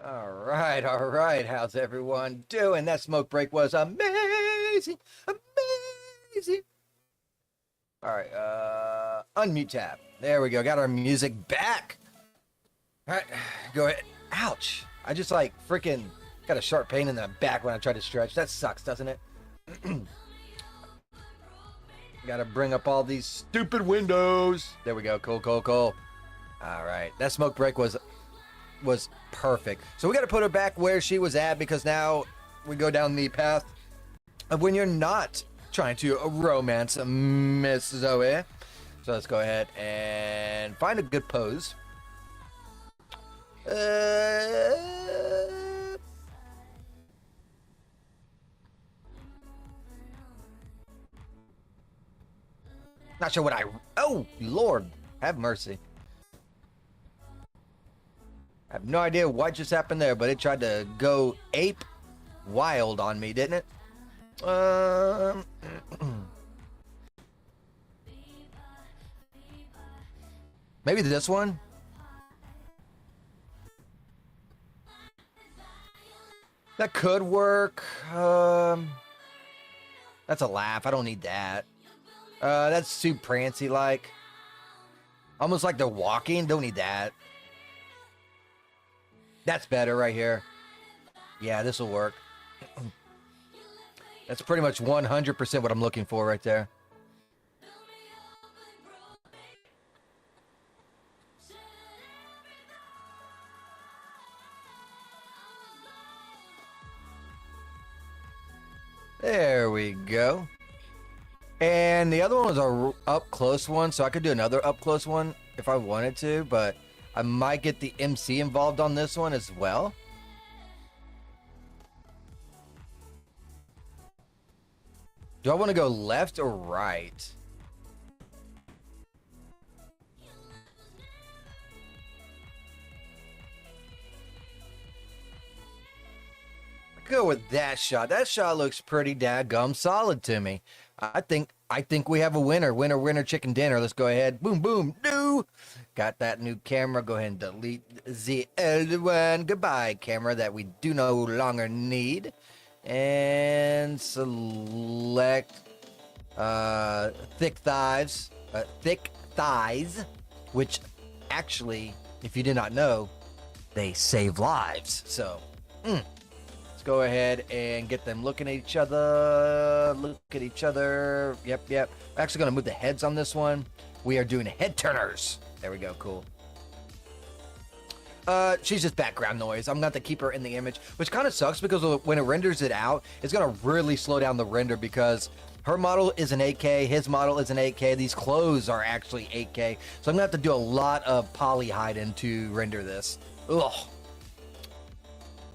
All right, all right. How's everyone doing? That smoke break was amazing, amazing. All right, unmute tab. There we go. Got our music back. All right, go ahead. Ouch. I just like freaking got a sharp pain in the back when I try to stretch. That sucks, doesn't it? Got to bring up all these stupid windows. There we go. Cool, cool, cool. All right. That smoke break was perfect. So we got to put her back where she was at, because now we go down the path of when you're not trying to romance Miss Zoe. So let's go ahead and find a good pose. Not sure what oh, Lord, have mercy. I have no idea what just happened there, but it tried to go ape wild on me, didn't it? Maybe this one? That could work. That's a laugh. I don't need that. That's too prancy-like. Almost like they're walking. Don't need that. That's better right here. Yeah, this will work. That's pretty much 100% what I'm looking for right there. There we go. And the other one was a up close one, so I could do another up close one if I wanted to, but I might get the MC involved on this one as well. Do I want to go left or right? Go with that shot. That shot looks pretty daggum solid to me. I think we have a winner. Winner, winner, chicken dinner. Let's go ahead. Boom, boom, do. Got that new camera. Go ahead and delete the old one. Goodbye, camera that we do no longer need. And select thick thighs. Thick thighs, which actually, if you did not know, they save lives. So, go ahead and get them looking at each other. Look at each other. Yep. I'm actually going to move the heads on this one. We are doing head turners. There we go. Cool. She's just background noise. I'm going to keep her in the image, which kind of sucks because when it renders it out, it's going to really slow down the render because her model is an 8K, his model is an 8K. These clothes are actually 8K. So I'm going to have to do a lot of poly hiding to render this. Ugh.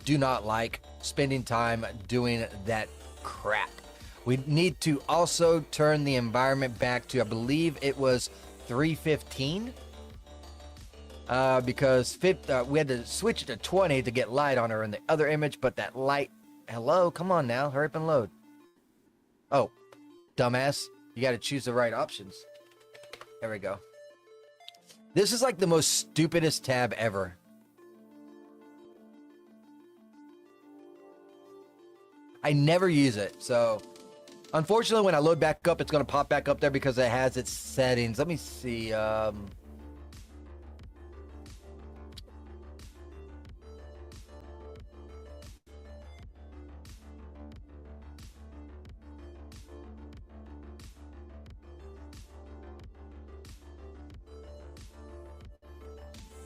Do not like spending time doing that crap. We need to also turn the environment back to, I believe it was 315. Because we had to switch it to 20 to get light on her in the other image, but that light, hello, come on now, hurry up and load. Oh, dumbass, you got to choose the right options. There we go. This is like the most stupidest tab ever. I never use it, so unfortunately when I load back up, it's going to pop back up there because it has its settings. Let me see. I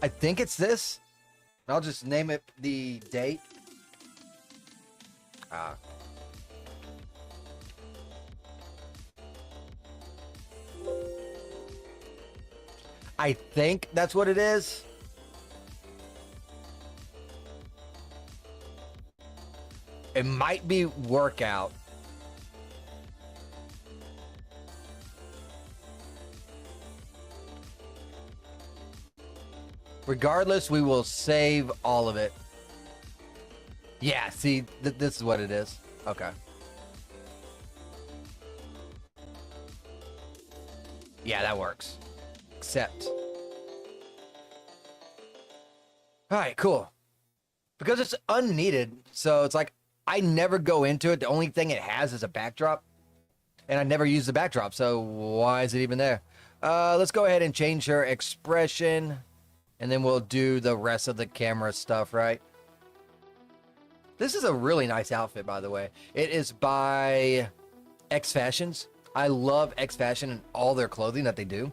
think it's this. I'll just name it the date. I think that's what it is. It might be workout. Regardless, we will save all of it. Yeah, see, this is what it is. Okay. Yeah, that works. Accept. All right, cool. Because it's unneeded, so it's like I never go into it. The only thing it has is a backdrop, and I never use the backdrop, so why is it even there? Let's go ahead and change her expression, and then we'll do the rest of the camera stuff, right? This is a really nice outfit, by the way. It is by X Fashions. I love X Fashion and all their clothing that they do.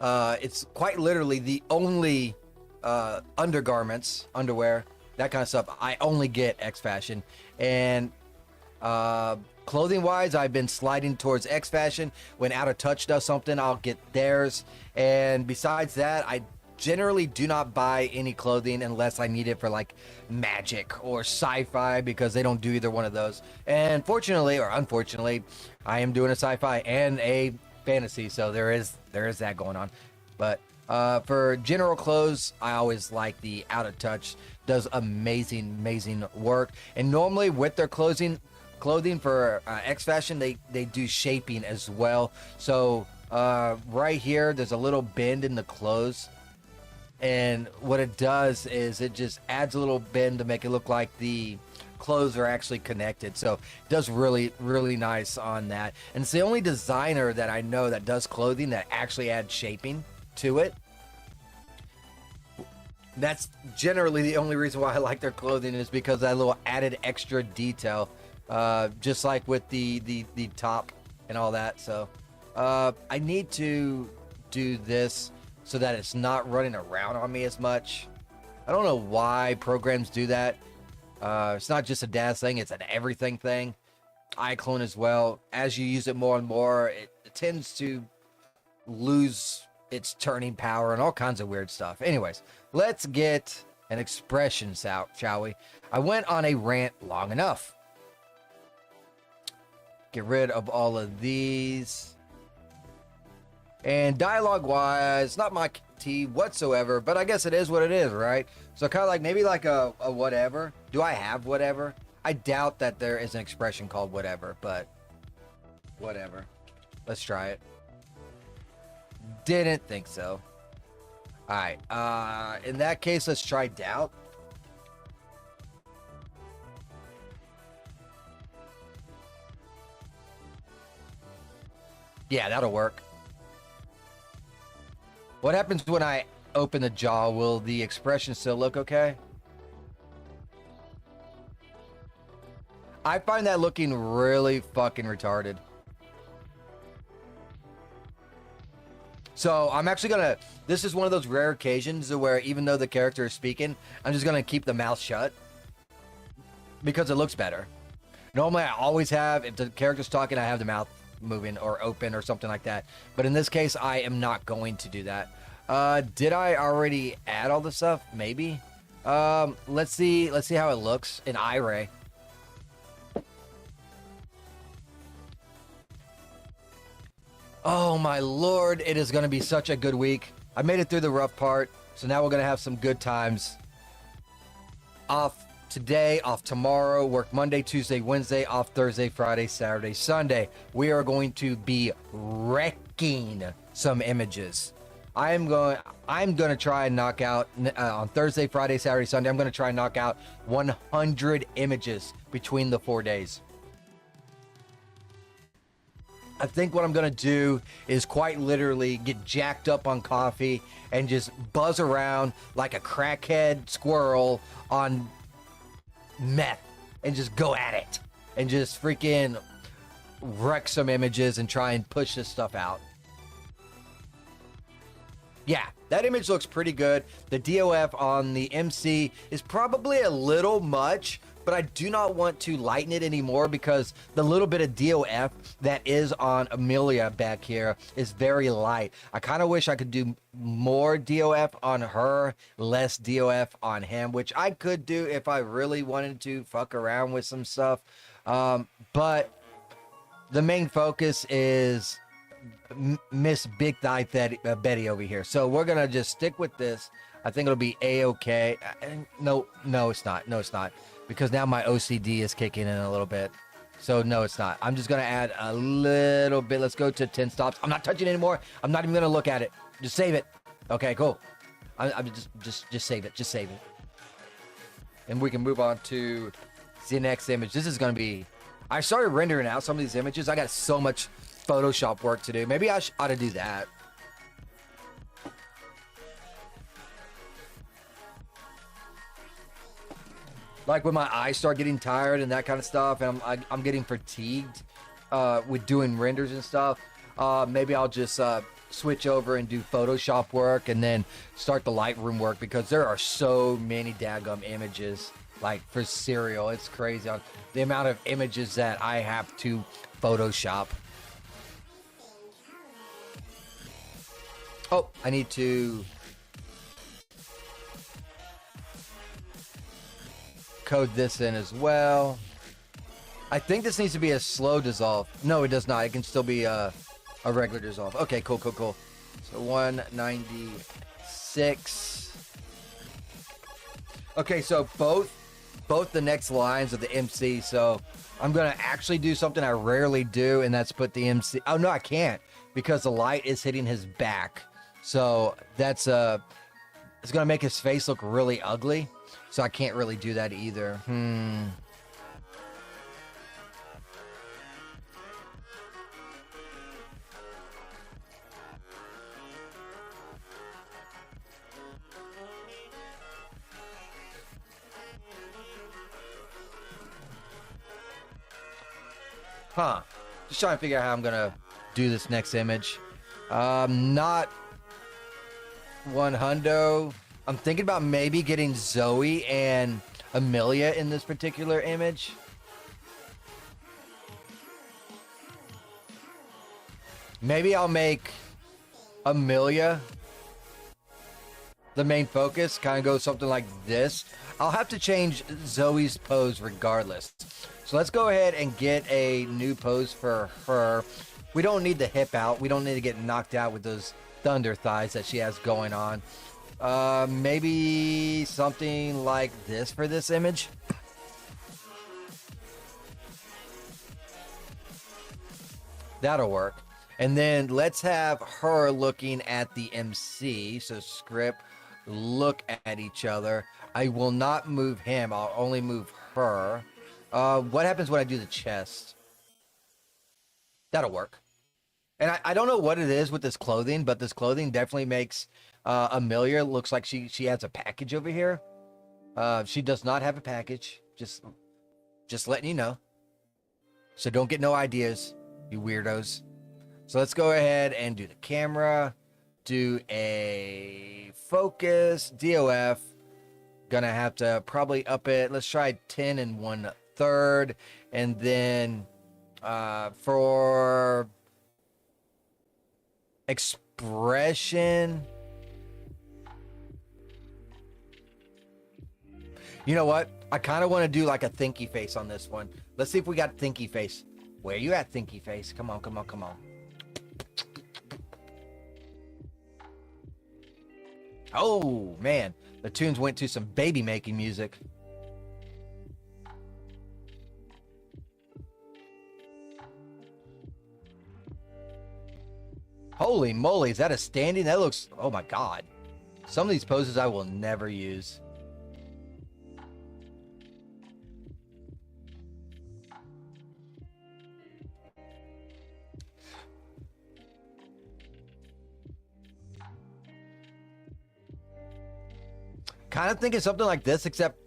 It's quite literally the only undergarments, underwear, that kind of stuff. I only get X Fashion. And Clothing wise, I've been sliding towards X Fashion. When Out of Touch does something, I'll get theirs. And besides that, I generally do not buy any clothing unless I need it for like magic or sci-fi, because they don't do either one of those. And fortunately or unfortunately, I am doing a sci-fi and a fantasy, so there is that going on. But for general clothes, I always like the Out of Touch. Does amazing work. And normally with their clothing for X Fashion, they do shaping as well. So right here, there's a little bend in the clothes, and what it does is it just adds a little bend to make it look like the clothes are actually connected. So it does really nice on that. And it's the only designer that I know that does clothing that actually adds shaping to it. That's generally the only reason why I like their clothing, is because of that little added extra detail, just like with the top and all that. So I need to do this so that it's not running around on me as much. I don't know why programs do that. It's not just a Daz thing, it's an everything thing. iClone as well. As you use it more and more, it tends to lose its turning power and all kinds of weird stuff. Anyways, let's get an expressions out, shall we? I went on a rant long enough. Get rid of all of these. And dialogue-wise, not my tea whatsoever, but I guess it is what it is, right? So kind of like maybe like a whatever. Do I have whatever? I doubt that there is an expression called whatever, but whatever. Let's try it. Didn't think so. All right. In that case, let's try doubt. Yeah, that'll work. What happens when I open the jaw? Will the expression still look okay? I find that looking really fucking retarded. So I'm actually gonna, this is one of those rare occasions where even though the character is speaking, I'm just gonna keep the mouth shut because it looks better. Normally I always have, if the character's talking, I have the mouth moving or open or something like that. But in this case, I am not going to do that. Did I already add all the stuff? Maybe. Let's see how it looks in iRay. Oh my lord, it is going to be such a good week. I made it through the rough part, so now we're going to have some good times. Off today, off tomorrow, work Monday, Tuesday, Wednesday, off Thursday, Friday, Saturday, Sunday. We are going to be wrecking some images. I'm going to try and knock out on Thursday, Friday, Saturday, Sunday. I'm going to try and knock out 100 images between the 4 days. I think what I'm going to do is quite literally get jacked up on coffee and just buzz around like a crackhead squirrel on meth and just go at it and just freaking wreck some images and try and push this stuff out. Yeah, that image looks pretty good. The DOF on the MC is probably a little much, but I do not want to lighten it anymore because the little bit of DOF that is on Amelia back here is very light. I kind of wish I could do more DOF on her, less DOF on him, which I could do if I really wanted to fuck around with some stuff. But the main focus is Miss Big Thigh Betty over here. So we're going to just stick with this. I think it'll be A-okay. No, it's not. No, it's not. Because now my OCD is kicking in a little bit. So no, it's not. I'm just going to add a little bit. Let's go to 10 stops. I'm not touching it anymore. I'm not even going to look at it. Just save it. Okay, cool. I'm just save it. Just save it. And we can move on to the next image. This is going to be... I started rendering out some of these images. I got so much Photoshop work to do. Maybe I ought to do that. Like when my eyes start getting tired and that kind of stuff, and I'm getting fatigued with doing renders and stuff, maybe I'll just switch over and do Photoshop work and then start the Lightroom work, because there are so many daggum images. like for cereal. It's crazy on the amount of images that I have to Photoshop. Oh, I need to code this in as well. I think this needs to be a slow dissolve. No, it does not. It can still be a regular dissolve. Okay, cool. So 196. Okay, so both the next lines of the MC. So I'm gonna actually do something I rarely do, and that's put the MC. Oh no, I can't because the light is hitting his back. So that's it's gonna make his face look really ugly. So I can't really do that either. Just trying to figure out how I'm gonna do this next image. Not 100. I'm thinking about maybe getting Zoe and Amelia in this particular image. Maybe I'll make Amelia the main focus, kind of go something like this. I'll have to change Zoe's pose regardless. So let's go ahead and get a new pose for her. We don't need the hip out. We don't need to get knocked out with those thunder thighs that she has going on. Maybe something like this for this image. That'll work. And then let's have her looking at the MC. So script, look at each other. I will not move him. I'll only move her. What happens when I do the chest? That'll work. And I don't know what it is with this clothing, but this clothing definitely makes Amelia looks like she has a package over here. She does not have a package. Just letting you know. So don't get no ideas, you weirdos. So let's go ahead and do the camera. Do a focus, DOF. Gonna have to probably up it. Let's try 10 1/3. And then for expression, you know what? I kind of want to do like a thinky face on this one. Let's see if we got thinky face. Where you at, thinky face? Come on. Oh, man. The tunes went to some baby making music. Holy moly, is that a standing? That looks, oh my God. Some of these poses I will never use. Kind of thinking something like this, except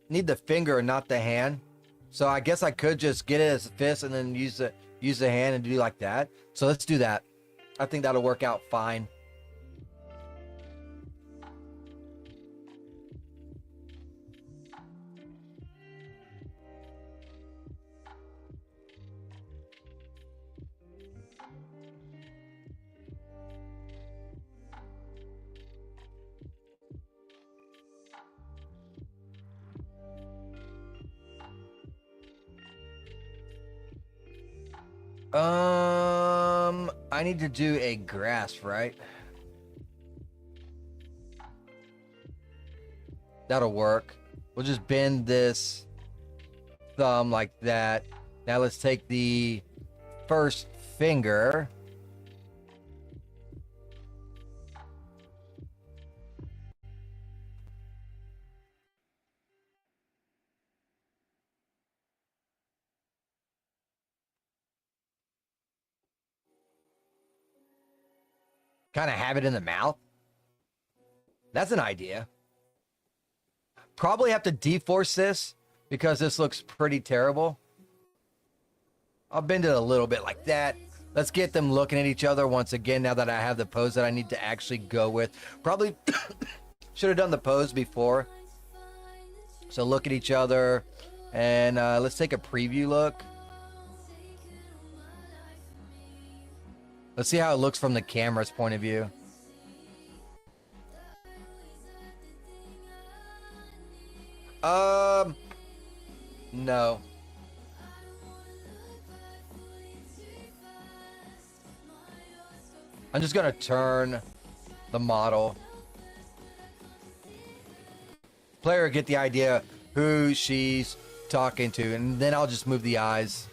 need the finger and not the hand. So I guess I could just get it as a fist and then use the hand and do like that. So let's do that. I think that'll work out fine. I need to do a grasp, right? That'll work. We'll just bend this thumb like that. Now let's take the first finger. Kind of have it in the mouth. That's an idea. Probably have to deforce this because this looks pretty terrible. I'll bend it a little bit like that. Let's get them looking at each other once again now that I have the pose that I need to actually go with. Probably should have done the pose before. So look at each other, and let's take a preview look. Let's see how it looks from the camera's point of view. No. I'm just gonna turn the model. Player get the idea who she's talking to, and then I'll just move the eyes.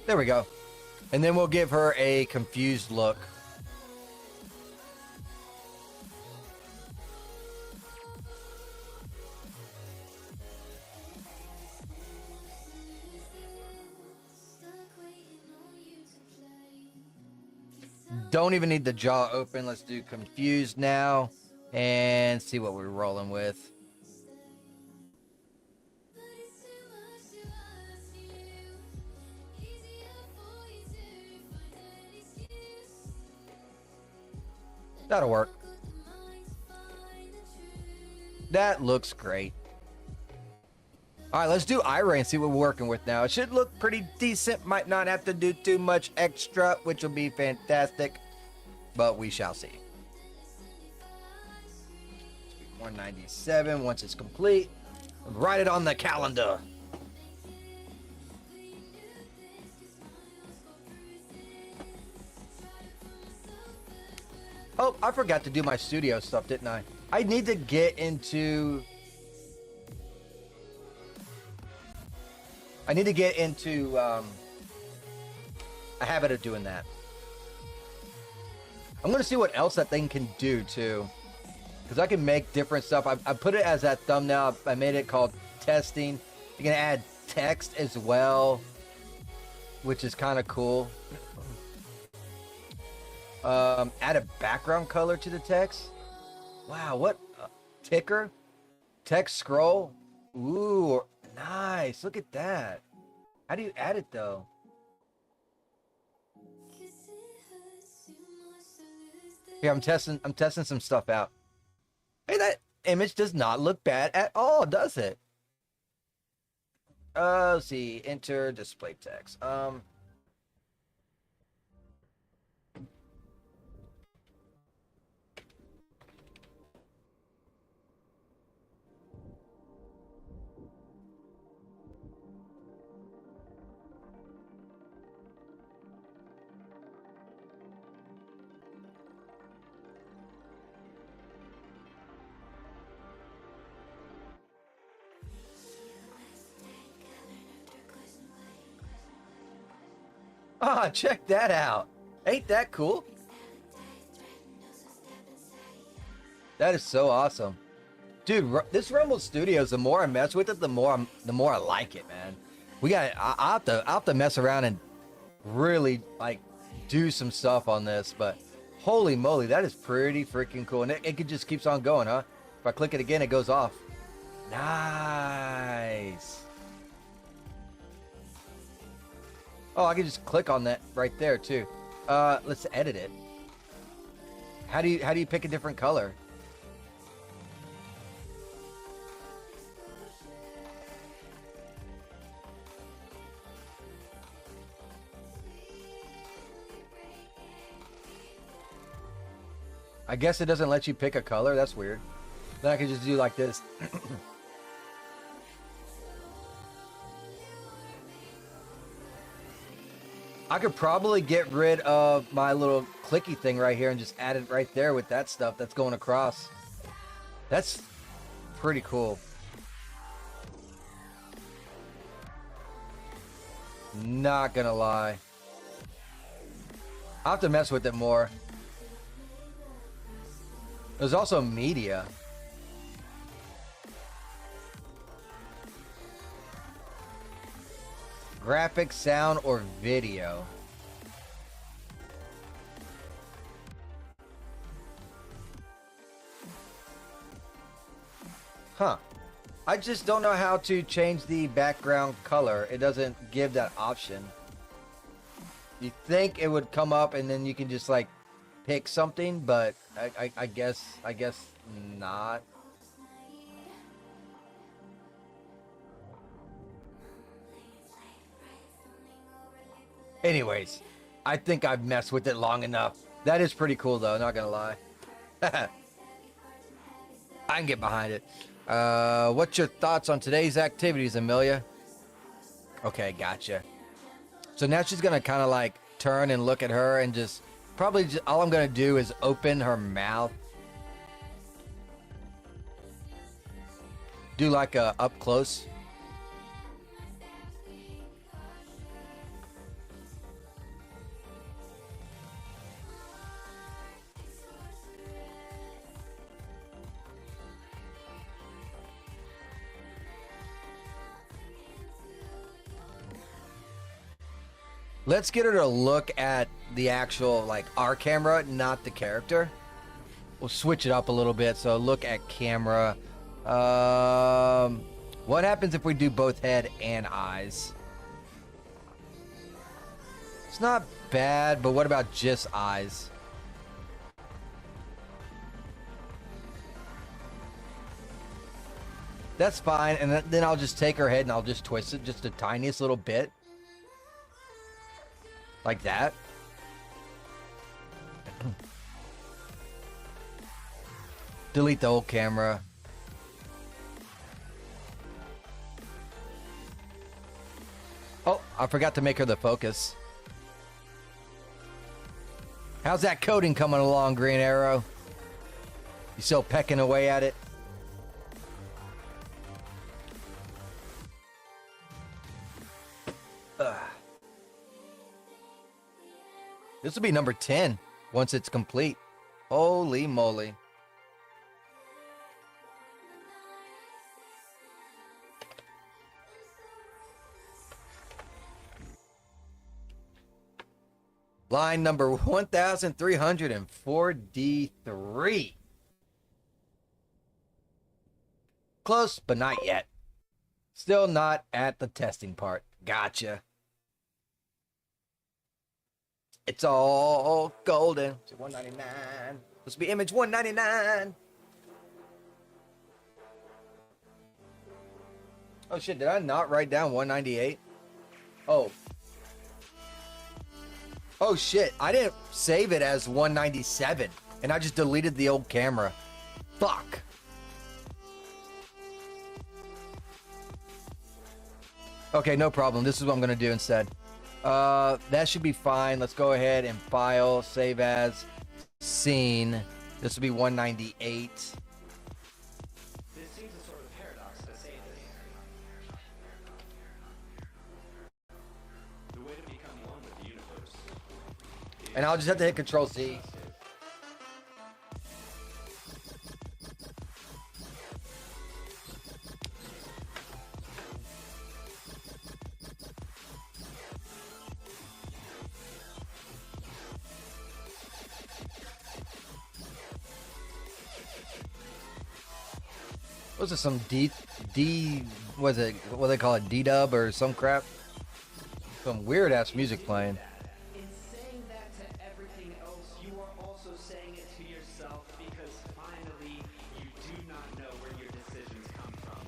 There we go. And then we'll give her a confused look. Don't even need the jaw open. Let's do confused now and see what we're rolling with. That'll work. That looks great. All right, let's do eye ray and see what we're working with now. It should look pretty decent. Might not have to do too much extra, which will be fantastic, but we shall see. 197 once it's complete. Write it on the calendar. Oh, I forgot to do my studio stuff, didn't I? I need to get into... a habit of doing that. I'm going to see what else that thing can do, too. Because I can make different stuff. I put it as that thumbnail. I made it called testing. You can add text as well, which is kind of cool. Add a background color to the text. Wow, what? Ticker? Text scroll? Ooh, nice. Look at that. How do you add it, though? Here, I'm testing some stuff out. Hey, that image does not look bad at all, does it? Let's see. Enter display text. Ah, check that out. Ain't that cool? That is so awesome. Dude, this Rumble Studios, the more I mess with it, the more I like it, man. I'll have to mess around and really like do some stuff on this, but holy moly, that is pretty freaking cool. And it just keeps on going, huh? If I click it again, it goes off. Nice. Oh, I can just click on that right there too. Let's edit it. How do you pick a different color? I guess it doesn't let you pick a color. That's weird. Then I can just do like this. I could probably get rid of my little clicky thing right here and just add it right there with that stuff that's going across. That's pretty cool. Not gonna lie. I'll have to mess with it more. There's also media. Graphic, sound, or video. Huh. I just don't know how to change the background color. It doesn't give that option. You think it would come up and then you can just like pick something, but I guess not. Anyways, I think I've messed with it long enough. That is pretty cool though, not gonna lie. I can get behind it. What's your thoughts on today's activities, Amelia? Okay, gotcha. So now she's gonna kind of like turn and look at her and just probably just, all I'm gonna do is open her mouth. Do like a up close. Let's get her to look at the actual, like, our camera, not the character. We'll switch it up a little bit. So look at camera. What happens if we do both head and eyes? It's not bad, but what about just eyes? That's fine. And then I'll just take her head and I'll just twist it just the tiniest little bit. Like that. Delete the old camera. Oh, I forgot to make her the focus. How's that coding coming along, Green Arrow? You still pecking away at it? This will be number 10 once it's complete. Holy moly. Line number 1343. Close, but not yet. Still not at the testing part. Gotcha. It's all golden. It's $199. This will be image $199. Oh shit, did I not write down 198? Oh. Oh shit, I didn't save it as 197 and I just deleted the old camera. Fuck. Okay, no problem. This is what I'm gonna do instead. That should be fine. Let's go ahead and file, save as, scene. This will be 198. This seems a sort of paradox to say this. The way to become one with the universe. And I'll just have to hit Control Z. Was it some was it, what they call it, D-dub or some crap? Some weird ass music playing. In saying that to everything else, you are also saying it to yourself because finally you do not know where your decisions come from.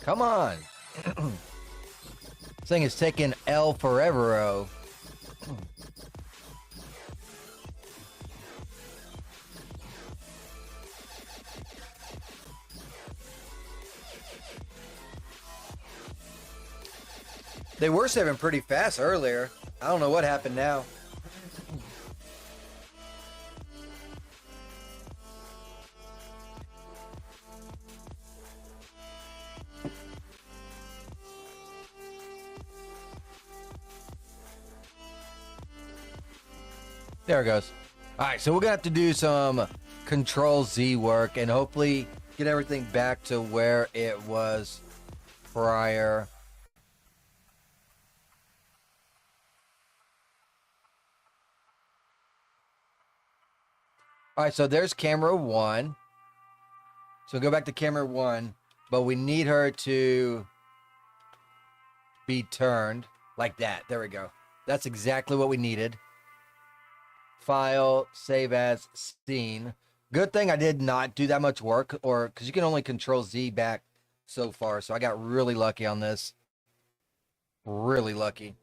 Come on. This thing is taking L forever, oh. They were saving pretty fast earlier. I don't know what happened now. There it goes. All right, so we're gonna have to do some Control Z work and hopefully get everything back to where it was prior. All right, so there's camera 1. So go back to camera 1, but we need her to be turned like that. There we go. That's exactly what we needed. File, save as scene. Good thing I did not do that much work, or because you can only control Z back so far. So I got really lucky on this. Really lucky.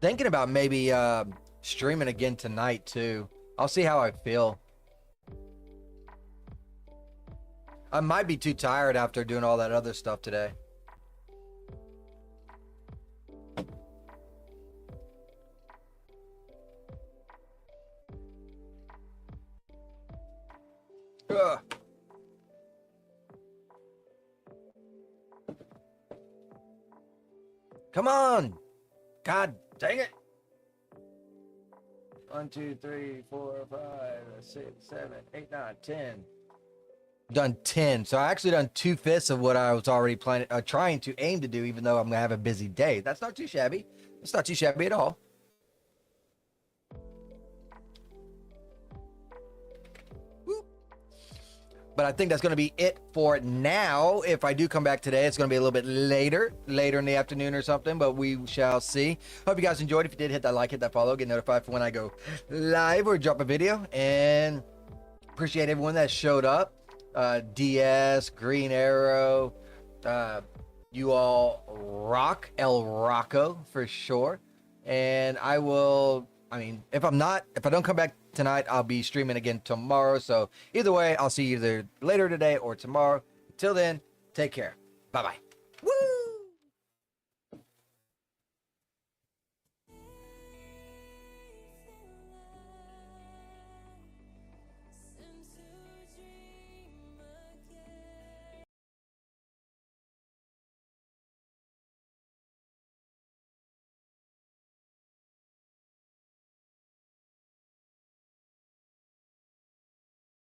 Thinking about maybe streaming again tonight too. I'll see how I feel. I might be too tired after doing all that other stuff today. Ugh. Come on. God dang it. 1, 2, 3, 4, 5, 6, 7, 8, 9, 10. Done 10. So I actually done 2/5 of what I was already planning, trying to aim to do, even though I'm gonna have a busy day. That's not too shabby. It's not too shabby at all. But I think that's going to be it for now. If I do come back today, it's going to be a little bit later in the afternoon or something, but we shall see. Hope you guys enjoyed. If you did, hit that like, hit that follow, get notified for when I go live or drop a video. And appreciate everyone that showed up. DS, Green Arrow, you all rock, El Rocco for sure. And I mean, if I don't come back tonight, I'll be streaming again tomorrow. So either way, I'll see you either later today or tomorrow. Until then, take care. Bye-bye.